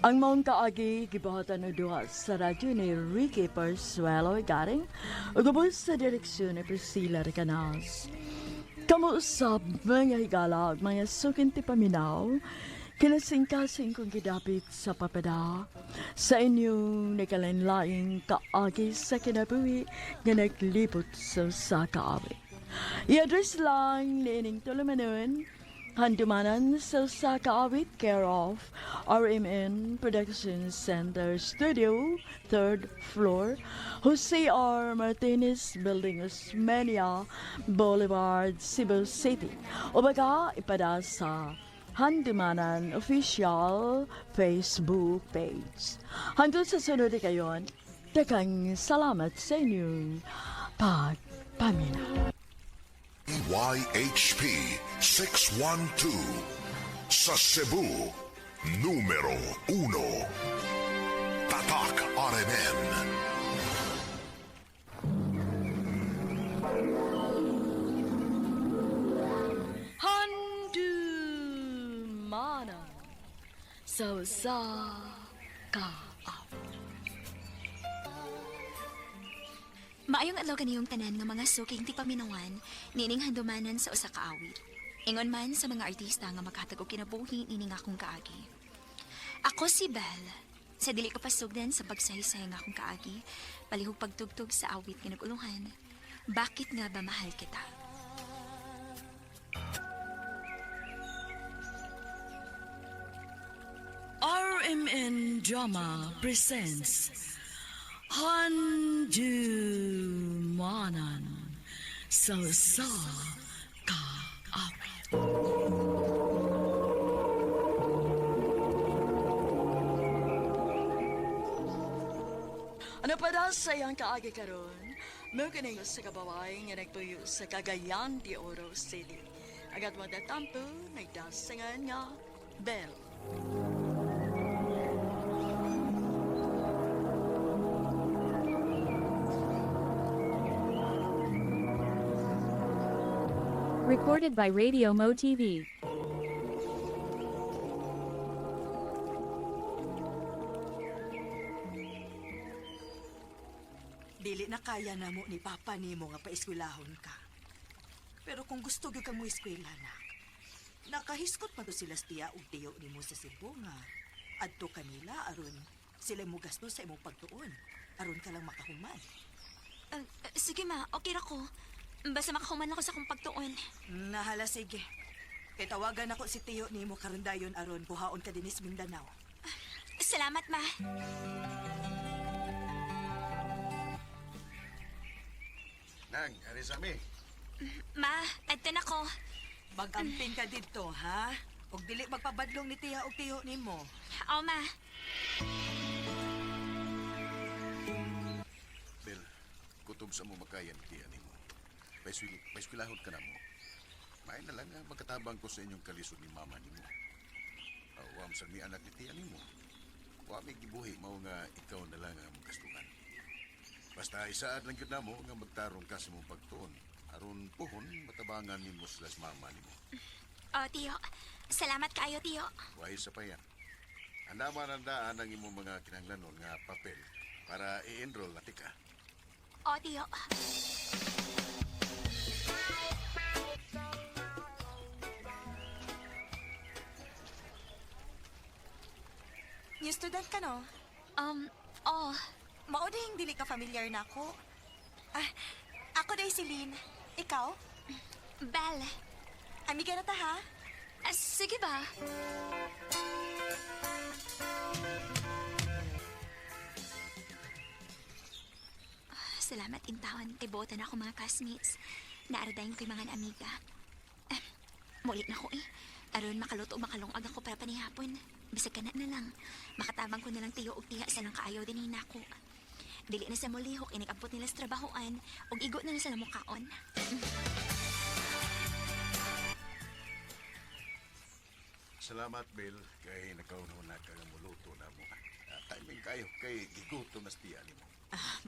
Ang maong kaagi, gibahatan ng duha sa radyo ni Ricky Persuelo garing o gabos sa direksyon ni Priscilla Recanas. Kamuusap mga higala, mga sukinti paminaw, kinasing-kasing kong gidapit sa papada sa inyong nakalanlaing kaagi sa kinabuhi nga naglibot sa kaawi. I-address lang ni Ining Tulumanon, handumanan sa kaawit care of RMN Production Center Studio, 3rd floor, Jose R. Martinez Building, Osmeña Boulevard, Cebu City. O baka ipada sa Handumanan Official Facebook page. Hanggang sa sunod kayon, takang salamat sa inyong pagpaminaw. YHP 612 sa Cebu, numero 1. Tatak RMN. Handumana sa ka. Maayong adlaw kaniyong tanan nga mga suking ti paminawan nining handumanan sa usa ka awit. Ingon man sa mga artista nga maghatag og kinabuhi nining akong kaagi. Ako si Belle. Sa dili ko pasugdan sa pagsaysay nga akong kaagi, palihog pagtugtog sa awit nga naguluhan. Bakit nga ba mahal kita? RMN Drama presents Handumanan sa kaawit. Ano pa daw sa iyang kaagi karon? May kaningo sa kabaway nga nagpuyo sa Cagayan de Oro City. Agat mo tampo, nagdasangan nga Bell. Recorded by Radio Mo TV. Dili na kaya na mo ni Papa nimo nga paeskwelahon ka. Pero kung gusto gyud ka mo eskwela na, nakahiskot pa to sila tiya ug tiyo nimo sa Cebu nga adto kanila aron sila mo gasto sa imong pagtuon aron ka lang makahuman. Sige ma, okay ra ko. Basta makahuman ako sa kong pagtuon. Nahala sige. Kay tawagan ako si tiyo nimo karon dayon aron kuhaon ka dinis Mindanao. Salamat ma. Nang, ari sa mi. Ma, adto na ko. Mag-amping ka dito, ha? Ug dili magpabadlong ni tiya ug tiyo nimo. Oo ma. Bel, kutob sa mo makayan tiya nimo. Paiskwilahon ka na mo. May na lang magkatabang ko sa inyong kalisod ni mama nimo. Wam sa mi anak ni tiya nimo. Wa may gibuhi mao nga ikaw na lang ang magastuhan. Basta isaad lang yun na mo nga magtarong ka sa mong pagtuon. Aron puhon, matabangan nimo sila sa mama nimo. Tiyo. Salamat kaayo, tiyo. Wahil sa pa yan. Handaan ang imong mga kinahanglanon nga papel para i-enroll na tika. Tiyo. New student ka, no? Mao ding dili ka familiar na ako. Ako day si Lynn. Ikaw? Belle. Amiga na ta, ha? Sige ba? Salamat in taon kay botan ako mga classmates. Naaradayin ko'y mga amiga. Mulit na ko eh. Aron makaluto o makalungag ako para panihapon. Bisag ka na lang. Makatabang ko na lang tiyo og tiha sa lang kaayaw din nako. Dili na sa mulihok inigabot nila sa trabahoan og igo na lang sa mukaon. Salamat, Bill, kay nakaunaw na ka nga muluto na mo. Timing kayo, kay giguto na stiya ni mo.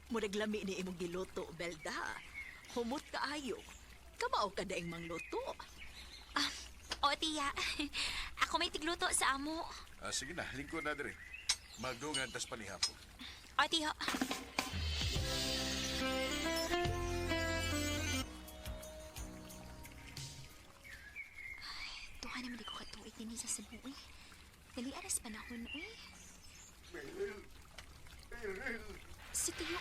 Murag lami ni imong giluto, Belda. Humot kaayo. Kamao ka daing mangluto. O tiya, ako may tigluto sa amo. Sige na, lingkod na dire. Magdungan tas panihapon. O tiyo. Tuha naman di ko katuig din sa Cebu eh. Dali aras panahon eh. Si Tiyo,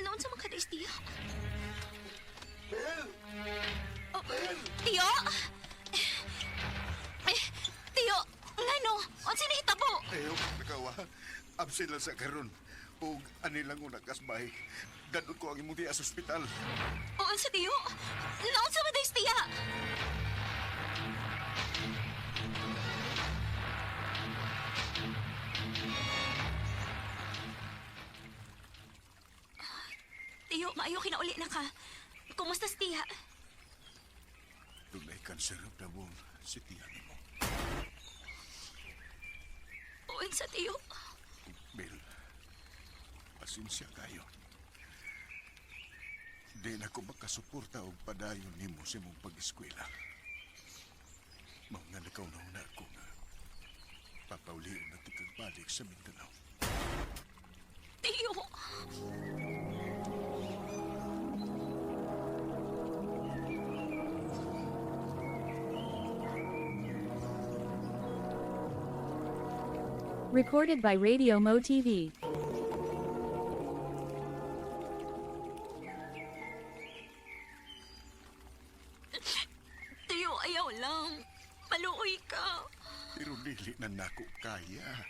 naon sa mga kadais Tiyo? Oh, Tiyo! Tiyo, ngano? Unsa nahitabo? Ayaw, nakawa. Absent lang sa karon. Ug ani lang una kasbay. Dadot ko ang imong tiya sa ospital. O unsa Tiyo? Naon sa madais Tiya? Tiyo, maayo kinauli na ka. Kumusta si Tiya? Dunay kanser of the womb si tiya nimo. O unsa Tiyo? Bill, pasensya kayo. Di na ko makasuporta og padayon nimo sa imong pag-eskwela. Mga nakaunaw na ako nga papauliw na tigkagbalik sa Mindanao. Tiyo! Recorded by Radio Mo TV. Tiyo, ayaw lang. Maluoy ka. Pero dili na nako kaya.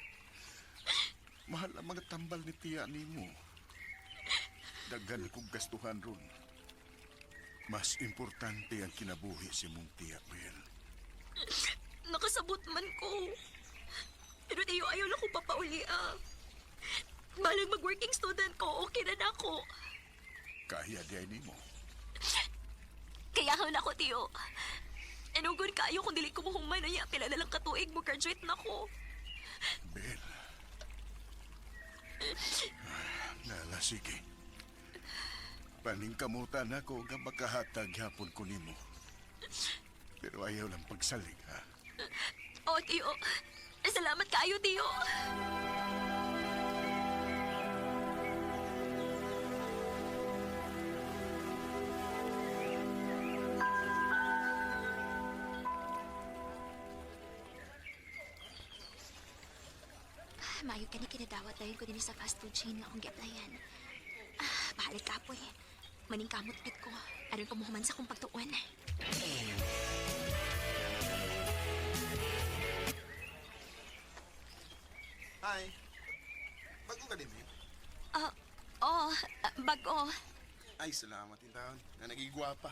Mahal ang mga tambal ni tiya nimo. Daghan kong gastuhan ron. Mas importante ang kinabuhi si mong tiya, Bill. Nakasabot man ko. Pero Tiyo, ayaw lang ko papauli Balang mag-working student ko, okay na ako. Kaya di ay nimo. Kayahan ako, Tiyo. Enugon kayo kung dili ko mahuman na pila na lang katuig mo graduate na ko. Bill. Nala, sige. Paningkamutan ako nga makahatag hapon ko nimo. Pero ayaw lang pagsalig, ha? O, Tiyo. Salamat kayo, Tiyo. Mayo ka ni kinadawat dahil ko din sa fast food chain nga akong gi-applyan. Bahalag ka po eh. Maning kamot git ko. Aron ko muhuman sa kong pagtuon. Hi. Bago ka din, Bago. Ay, salamat yung taon. Na nagigwapa.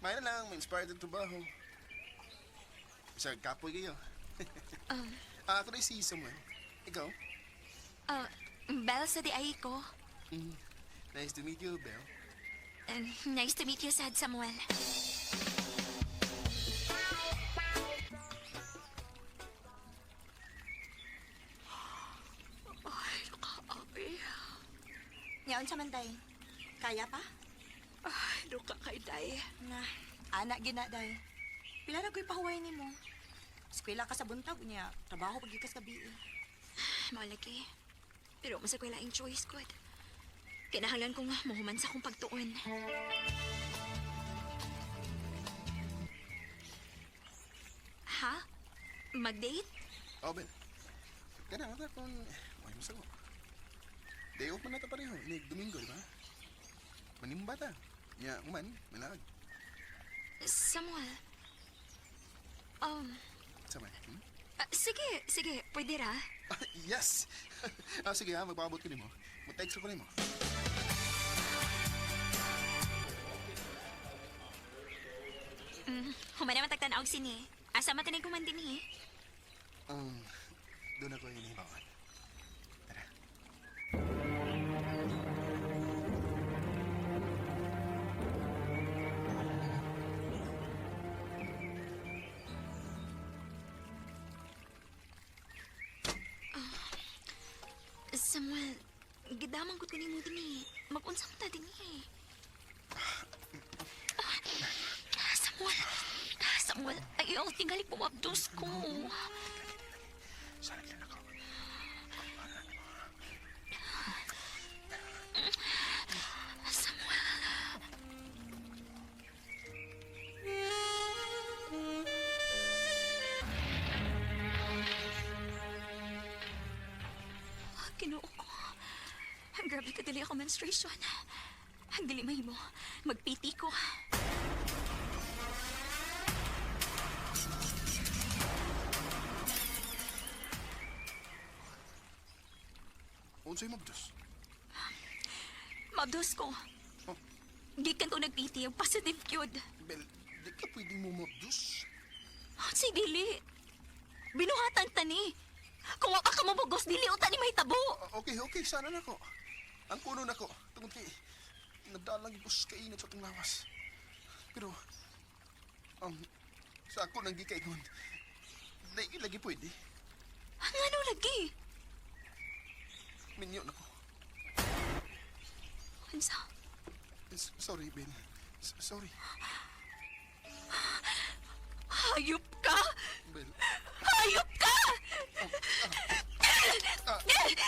May na lang, may inspired ang trabaho. Isa, kapoy kayo. Ako na si Samuel. Ikaw? Belle sa di ay ko. Nice to meet you, Belle. Nice to meet you, Sad Samuel. Ay, nakaapi. Ngayon sa manday. Kaya pa? Ay, luka kay Day. Nga, anak gina, day. Pila na ko'y pahuway ni mo. Eskwela ka sa buntag niya. Trabaho pagikas ka biin. Malagi. Pero masa ko laing choice ko. Kinahanglan ko nga mahuman sa akong pagtuon. Ha? Mag-date? Oh, Ben. Kaya nga kung may masagot. Day off man na ta pareho. Ini Domingo, di ba? Manimba ta. Ya, uman, malag. Samuel. Sama. Sige. Pwede ra. Yes! Sige ha, magpapabot ko ni mo. Mag-text ko ni mo. og sini. Asa matinay kuman din eh. Doon ako inihibawan. Tara. Samuel, gidamang ko ni mo din eh. Mag-unsam ta din eh. Samuel, ayaw tingali po mabdos ko. Sana lang ako. Kinuo ko. Grabe ka dili ako menstruation. Ang dili mahimo. Magpiti ko. Unsay mabdos? Mabdos ko. Oh. Gikan ko nagpiti. Ang positive yun. Bel, di ka pwedeng mo mabdos. Say dili. Binuhatan tani. Kung waka ka mabugos, dili o tani mahitabo. Okay, sana na ko. Ang kuno na ko. Tungkol kay, nadalang ibus kainat sa itong lawas. Pero, sa ako nang gikaingon, lagi pwede. Ang ano lagi? Minyo na ko. Ansa? Sorry, Ben. Sorry. Hayop ka! Ben. Hayop ka!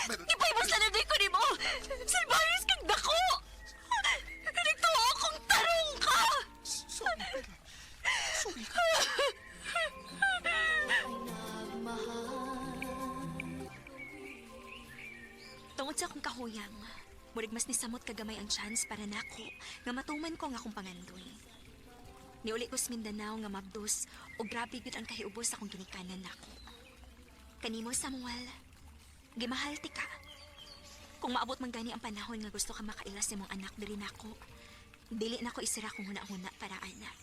Ben. Ipahibos na naday ko ni mo! Salbayos kang dako! Nagtuwa akong tarong ka! Sorry, Ben. Sorry ka. Tungod sa akong kahuyang, murig mas nisamot kagamay ang chance para nako nga matuman ko nga akong pangandoy. Niuli ko sa Mindanao nga mabdos o grabe gud ang kahiubos akong ginikanan nako. Kanimo, Samuel, gimahal ti ka. Kung maabot man gani ang panahon nga gusto ka makailas sa mong anak diri nako, dili nako isira kung huna-huna para anak.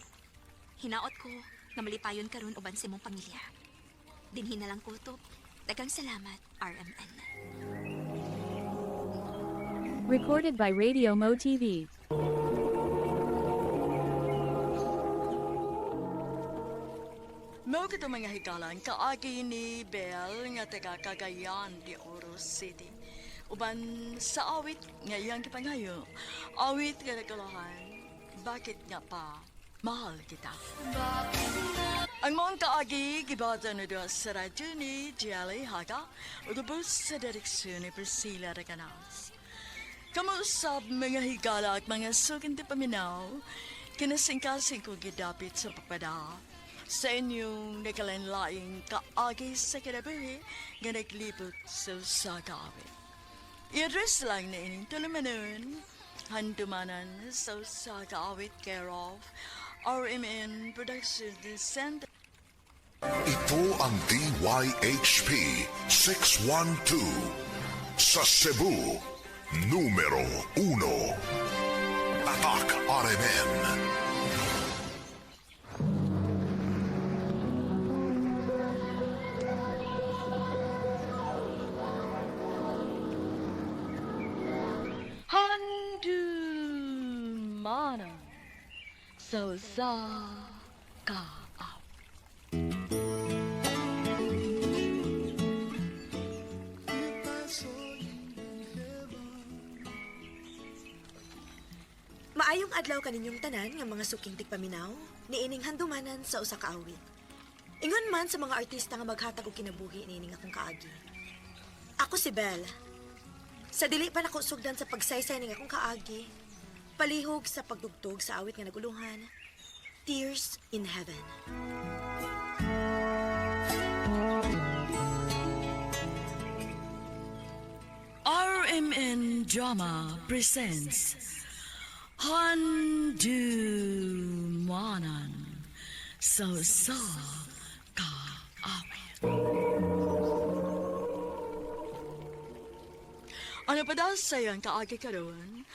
Hinaot ko nga malipayon karon uban sa mong pamilya. Dinhi na lang kutob. Daghang salamat, RMN. Recorded by Radio Mo TV. Mo kito mga higalan, kaagi ni Belle nga taga Cagayan de Oro City. Uban sa awit ngayang kipangayo, awit nga nagkalahan, bakit nga pa mahal kita? Ang mga kaagi, gibata na doon sa radyo ni Jelly Haga, o dobos sa direksyon ni Priscilla Reganas. Kamusap mga higala at mga sukin di paminaw, kinasingkasing ko gidapit sa papada sa inyong nakalanlaing kaagi sa kinabuhi nga naglibot sa sagawin. I-address lang na ining tulumanon, handumanan sa sagawit care of RMN Production Center. Ito ang DYHP 612 sa Cebu. Numero 1. Tatak RMN. Handumana so sa ka. Maayong adlaw kaninyong tanan nga mga suking tigpaminaw, niining handumanan sa usa ka awit. Ingon man sa mga artista nga maghatag og kinabuhi niining akong kaagi. Ako si Belle. Sa dili pa nako sugdan sa pagsaysay ning akong kaagi, palihog sa pagdugtog sa awit nga naguluhan, Tears in Heaven. RMN Drama presents Handumanan so sa kaawit. Ano pa daw sayang kaagi karon?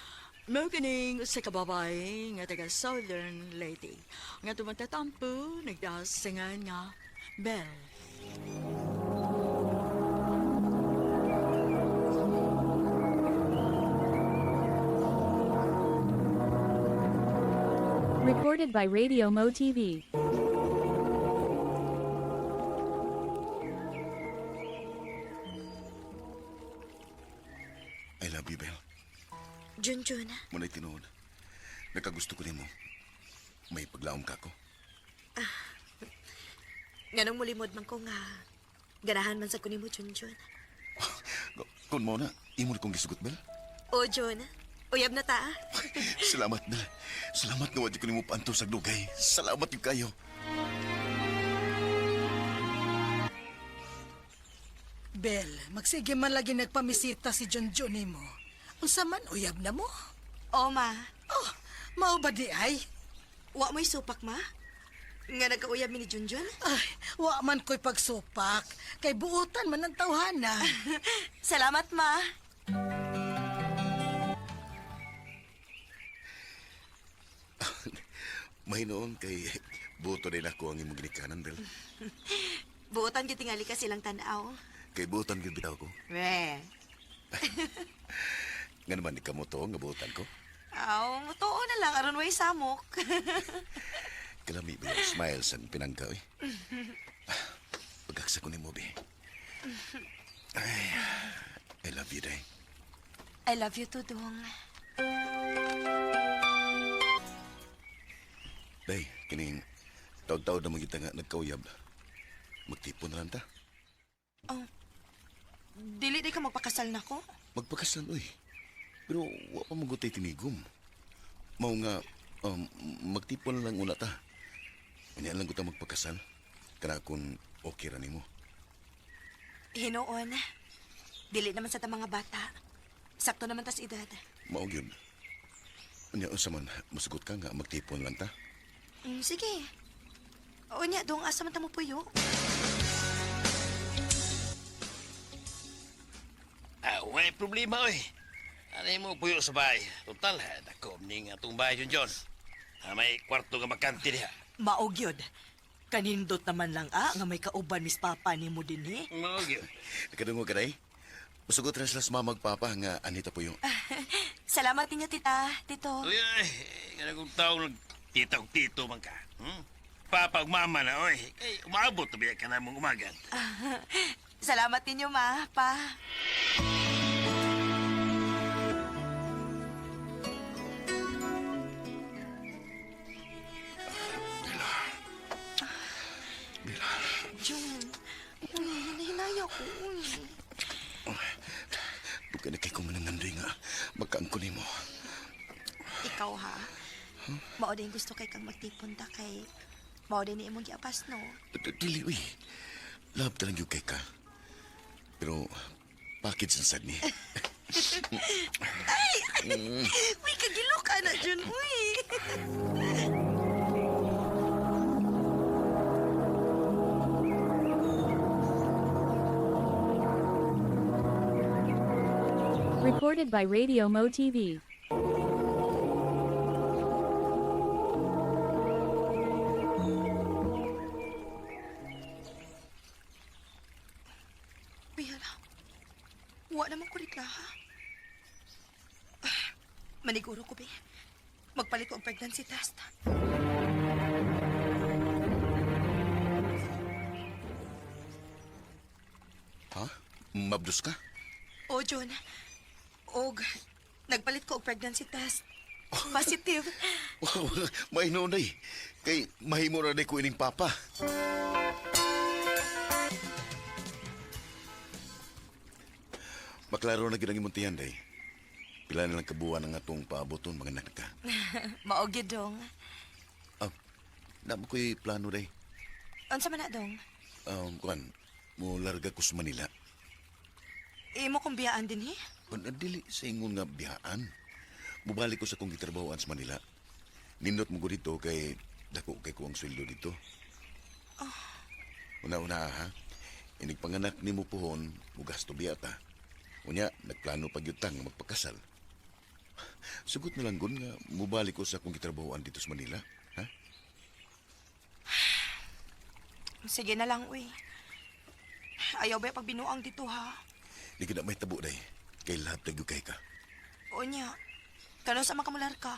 Mao kining usa ka babae nga taga Southern Leyte nga tumatatampo nagdasingan nga Bell. Recorded by Radio Mo TV. I love you, Bel. Junjun, Muna'y tinuod. Nakagusto ko nimo. May paglaom ka ko. Nganong mulimod man ko nga ganahan man sa kunimo, Junjun. Kung mo na, imo na kong gisugot, Bel. O, Jun, uyab na ta. Salamat, Bel. Salamat nga wadi ko nimo paanto sa dugay. Salamat yung kayo. Bel, magsige man lagi nagpamisita si Junjun nimo. Unsa man uyab na mo? O, ma. Oh, mao ba di ay? Wa mo'y supak, ma? Nga nagkauyab mi ni Junjun? Ay, wa man ko'y pagsupak. Kay buutan man ang tawhana. Salamat, ma. May noon kay buto din ako ang imong ginikanan, Bel. Buotan gyud tingali ka silang tanaw. Kay butan gid bitaw ko. We. Nga naman ni kamo to nga butan ko. Aw, totoo na lang aron way samok. Kalami ba yung smile sa pinanggaw eh. Pagkaksa ko ni mo, be. Ay, I love you, day. I love you too, Dong. Day, kining taod-taod na magita nga nagkauyab. Magtipon na lang ta. Oh, dili di ka magpakasal na ko? Magpakasal, uy. Pero wa pa magutay tinigom. Mao nga, magtipon na lang una ta. Kanya lang ko ta magpakasal. Kana kung okay ra nimo. Hinoon. Dili naman sa ta mga bata. Sakto naman tas edad. Mao gyud. Unya unsa man, musugot ka nga magtipon lang ta. Sige. O niya, Dong, asa man ta mo puyo? May problema, oy. Ano mo puyo sa bahay? Total, dakom ning atong bahay yun, John. May kwarto nga makante diha. Maog yun. Kanindot naman lang nga may kauban mis papa ni mo din eh. Maog yun. Nakadungo ka day? Musugot rin sila sa mga magpapa nga anita po yung... Salamat ninyo, tita, tito. Uy, kaya kung taong tita-tito man ka. Papa ug mama na, oy. Kay umabot na biya ka na mong umagan. Salamat ninyo, ma, pa. Bella. Jun, hinahinay ako. Bukan na kay kong manangandoy nga magkaangko ni mo. Ikaw, ha? Mao din gusto kay kang magtipon ta kay mao din ni imong giapas, no? Dili, uy. Love talang yung kay ka. Pero, package na sad ni. Ay! May kagilo ka na, Jun, uy! Recorded by Radio Mo TV. Bella, wa naman ko rin ha. Maniguro ko, be. Magpalit ko ang pregnancy test. Ha? Mabdos ka? O, John. Og, nagpalit ko ang pregnancy test. Positive. Wow, may nunay. Kay mahimo na ko ining papa. Maklaro na ginang imuntihan, day. Pila na lang kabuan ang atong paaboton, mga anak ka. Maogi, Dong. Namo ko'y plano, day. Unsa man na, Dong? Kuan, mo larga ko sa Manila. Imo kong biyaan din, eh? Dili sa ingon nga biyaan. Mubalik ko sa kong gitrabahoan sa Manila. Nindot mo ko dito kay dako kay ko ang sweldo dito. Una-una, ha? Inig panganak ni mo pohon, mugasto biyata. Unya, nagplano pag yutang magpakasal. Sugot na lang gun nga mubalik ko sa akong gitrabahoan dito sa Manila. Ha? Sige na lang, uy. Ayaw ba pagbinuang dito, ha? Di ka na may tabo day. Kay lahat nagugay ka. O niya, kano sa makamular ka?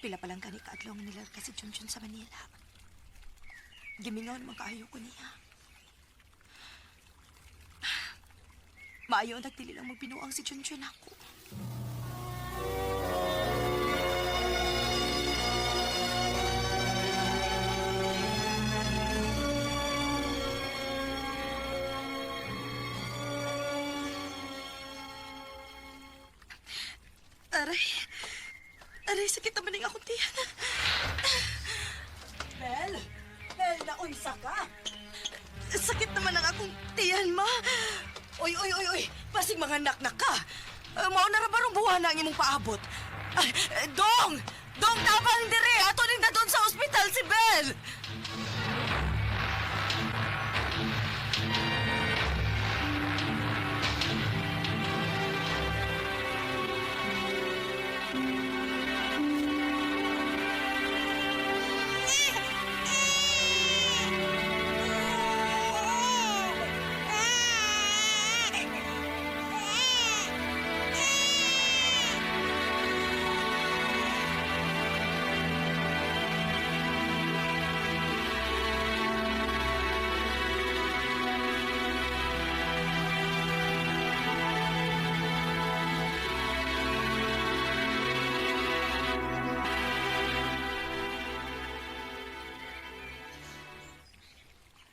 Pila palang kani kaadlong nilar kasi Junjun sa Manila. Gimingaw naman kaayo ko niya. Maayo ang nagdili lang magbinuang si Junjun ako. Aray, sakit naman ng akong tiyan. Bel! Bel, naunsa ka? Sakit naman ang akong tiyan, ma. Uy! Pasig mga naknak ka! Mao na rabarong buwan na ang imong paabot. Dong! Dong, tabang dire! Ato ning dadon sa ospital si Bel!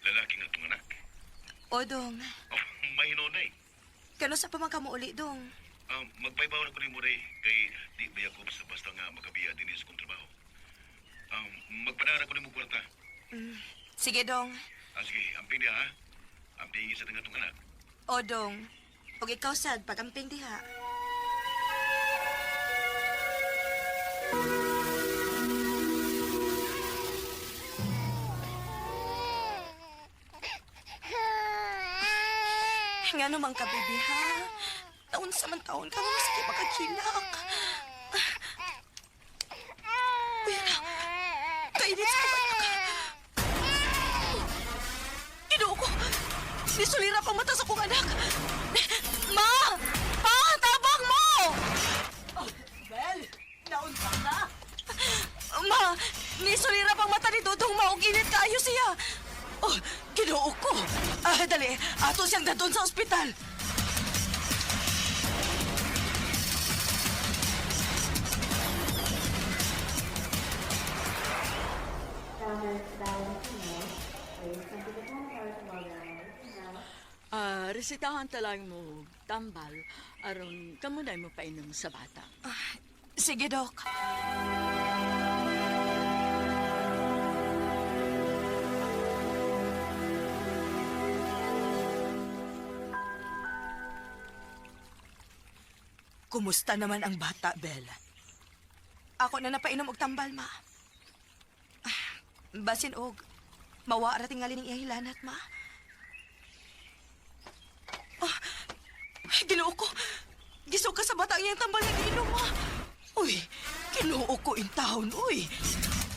Lalaki ng tunganak. O, Dong. Oh, may hinunay. Kano sa pamangka mo uli, Dong? Magpaybaw na ko ni Muray kay di ba ako basta nga makabiya din sa kong trabaho. Magpanara ko ni mo kwarta. Sige, Dong. Sige, amping niya ha. Amping isa nga itong anak. O, Dong. O ikaw, sad, pagamping diha. Nga naman ka, baby, ha? Taon sa man taon ka, sige makakilak. Uy, na. Kainit sa kumata ka. Ginoo ko. Nisulira pang mata sa kong anak. Ma! Pa! Tabang mo! Oh, Bel! Naunsa ka? Ma! Nisulira pang mata ni Dodong Ma. Init kaayo siya. Oh, ginoo ko. Dali. Ato siyang dadon sa ospital. Resitahan talang mo tambal aron kamo na mo painom sa bata. Sige, Dok. Kumusta naman ang bata, Bel? Ako na napainom og tambal, ma. Basin og mawara tingali ning iyang hilanat, ma. Ginoo ko. Gisog ka sa bata iyang tambal nga giinom, ma. Uy, kinuo ko in town, uy.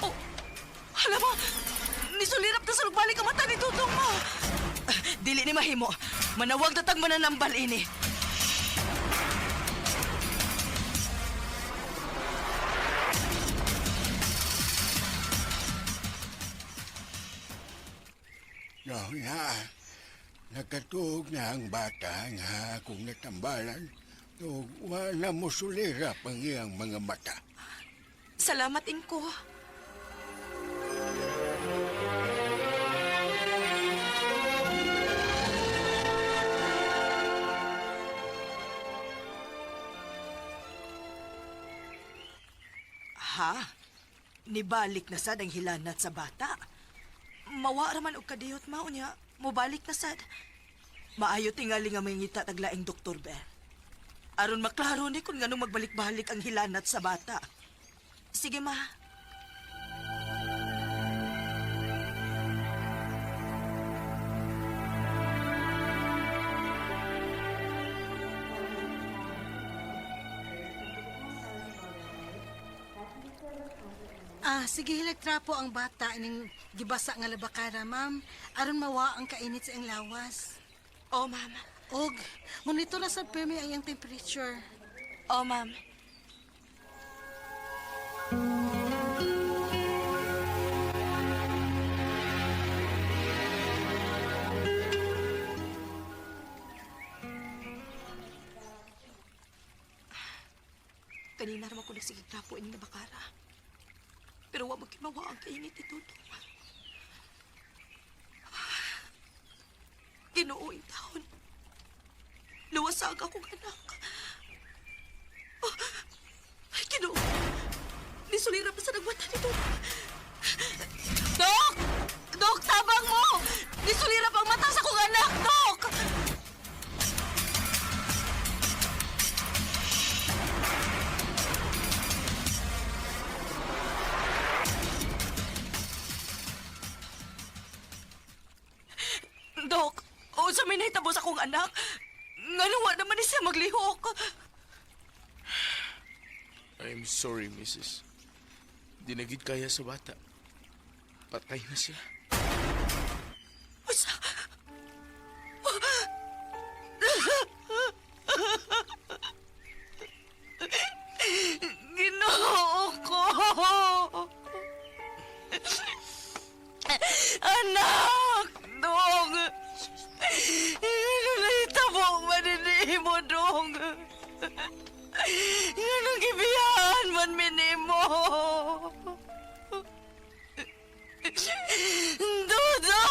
Oh, hala, ma. Nisulirap na sa lugbalik ang mata ni Dudong, ma. Dili ni mahimo. Manawag na tag mananambal ini. Na, nakatuog na ang bata nga kung natambalan, no, wala mo sulirap ang iyang mga mata. Salamat, Inko. Ha? Nibalik na sad ang hilanat sa bata. Mawa raman og kadiyot, mao niya. Mubalik na sad. Maayo tingali nga may ngita taglaing Dr. Bel. Aron maklaro ni kung nganong magbalik-balik ang hilanat sa bata. Sige, ma. Sige hilagtrapo ang bata ining gibasa nga labakara, ma'am. Aron mawa ang kainit sa iyang lawas. Oh, ma'am. Og, monitor na sa permi ang iyang temperature. Oh, ma'am. Kanina naman ko nagsigig trapo ining nabakara. Pero wa magkimawa ang kainit ni Tuto. Ginuoing taon. Luwasag akong anak. Oh, ay, Ginoo. Nisulira pa sa nagwata ni Tuto. Dok! Dok, tabang mo! Nisulira pa ang mata sa kong anak, Dok! Dok, o sa may nahitabo sa akong anak, ngaluwa naman siya maglihok. I'm sorry, Mrs. Di na gid kaya sa bata. Patay na siya. Usa? Ginoo ko! Anak! Dong! Nahitabo ang maninihi mo, Dong! Anong gibiyahan man minimo? Dudo!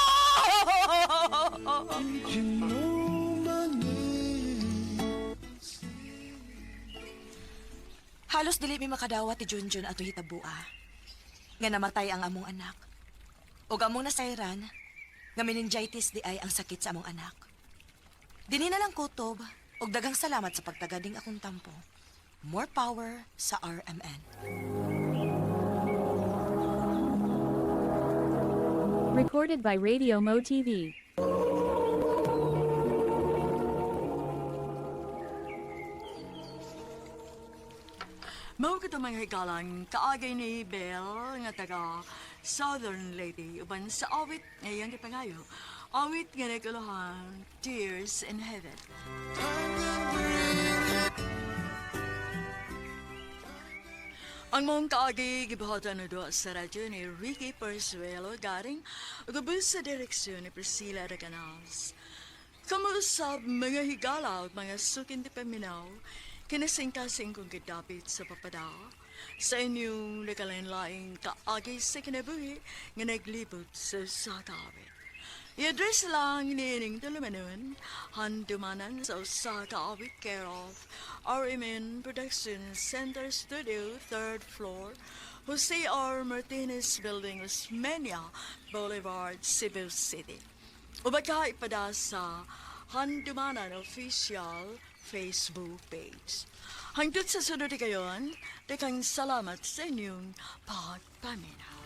Halos dili mi makadawat ti Junjun ato hitabua. Nga namatay ang among anak. O among nasayran, nga meningitis di ay ang sakit sa among anak. Dini na lang kutob, og dagang salamat sa pagtagading akong tampo. More power sa RMN. Recorded by Radio Mo TV. Mao ka mga hikalang kaagay ni Belle nga taga Southern Lady uban sa awit ngayang gipangayo. Awit nga nagkuluhan, Tears in Heaven. Ang mong kaagi gibuhatan na doon sa radyo ni Ricky Persuelo garing ugabos sa direksyon ni Priscilla Recanals. Kamusap mga higala at mga sukin di paminaw, kinasing-kasing kong kidapit sa papada sa inyong nakalinlaing kaagi sa kinabuhi nga naglibot sa sakawit. I-address lang iniining tulumanon, handumanan sa Osaka Awit care of RMN Production Center Studio, 3rd floor, Jose R. Martinez Building, Osmeña Boulevard, Cebu City. Ubaka ipada sa Handumanan Official Facebook page. Hangtod sa sunod kayon, dekang salamat sa inyong pagpaminaw.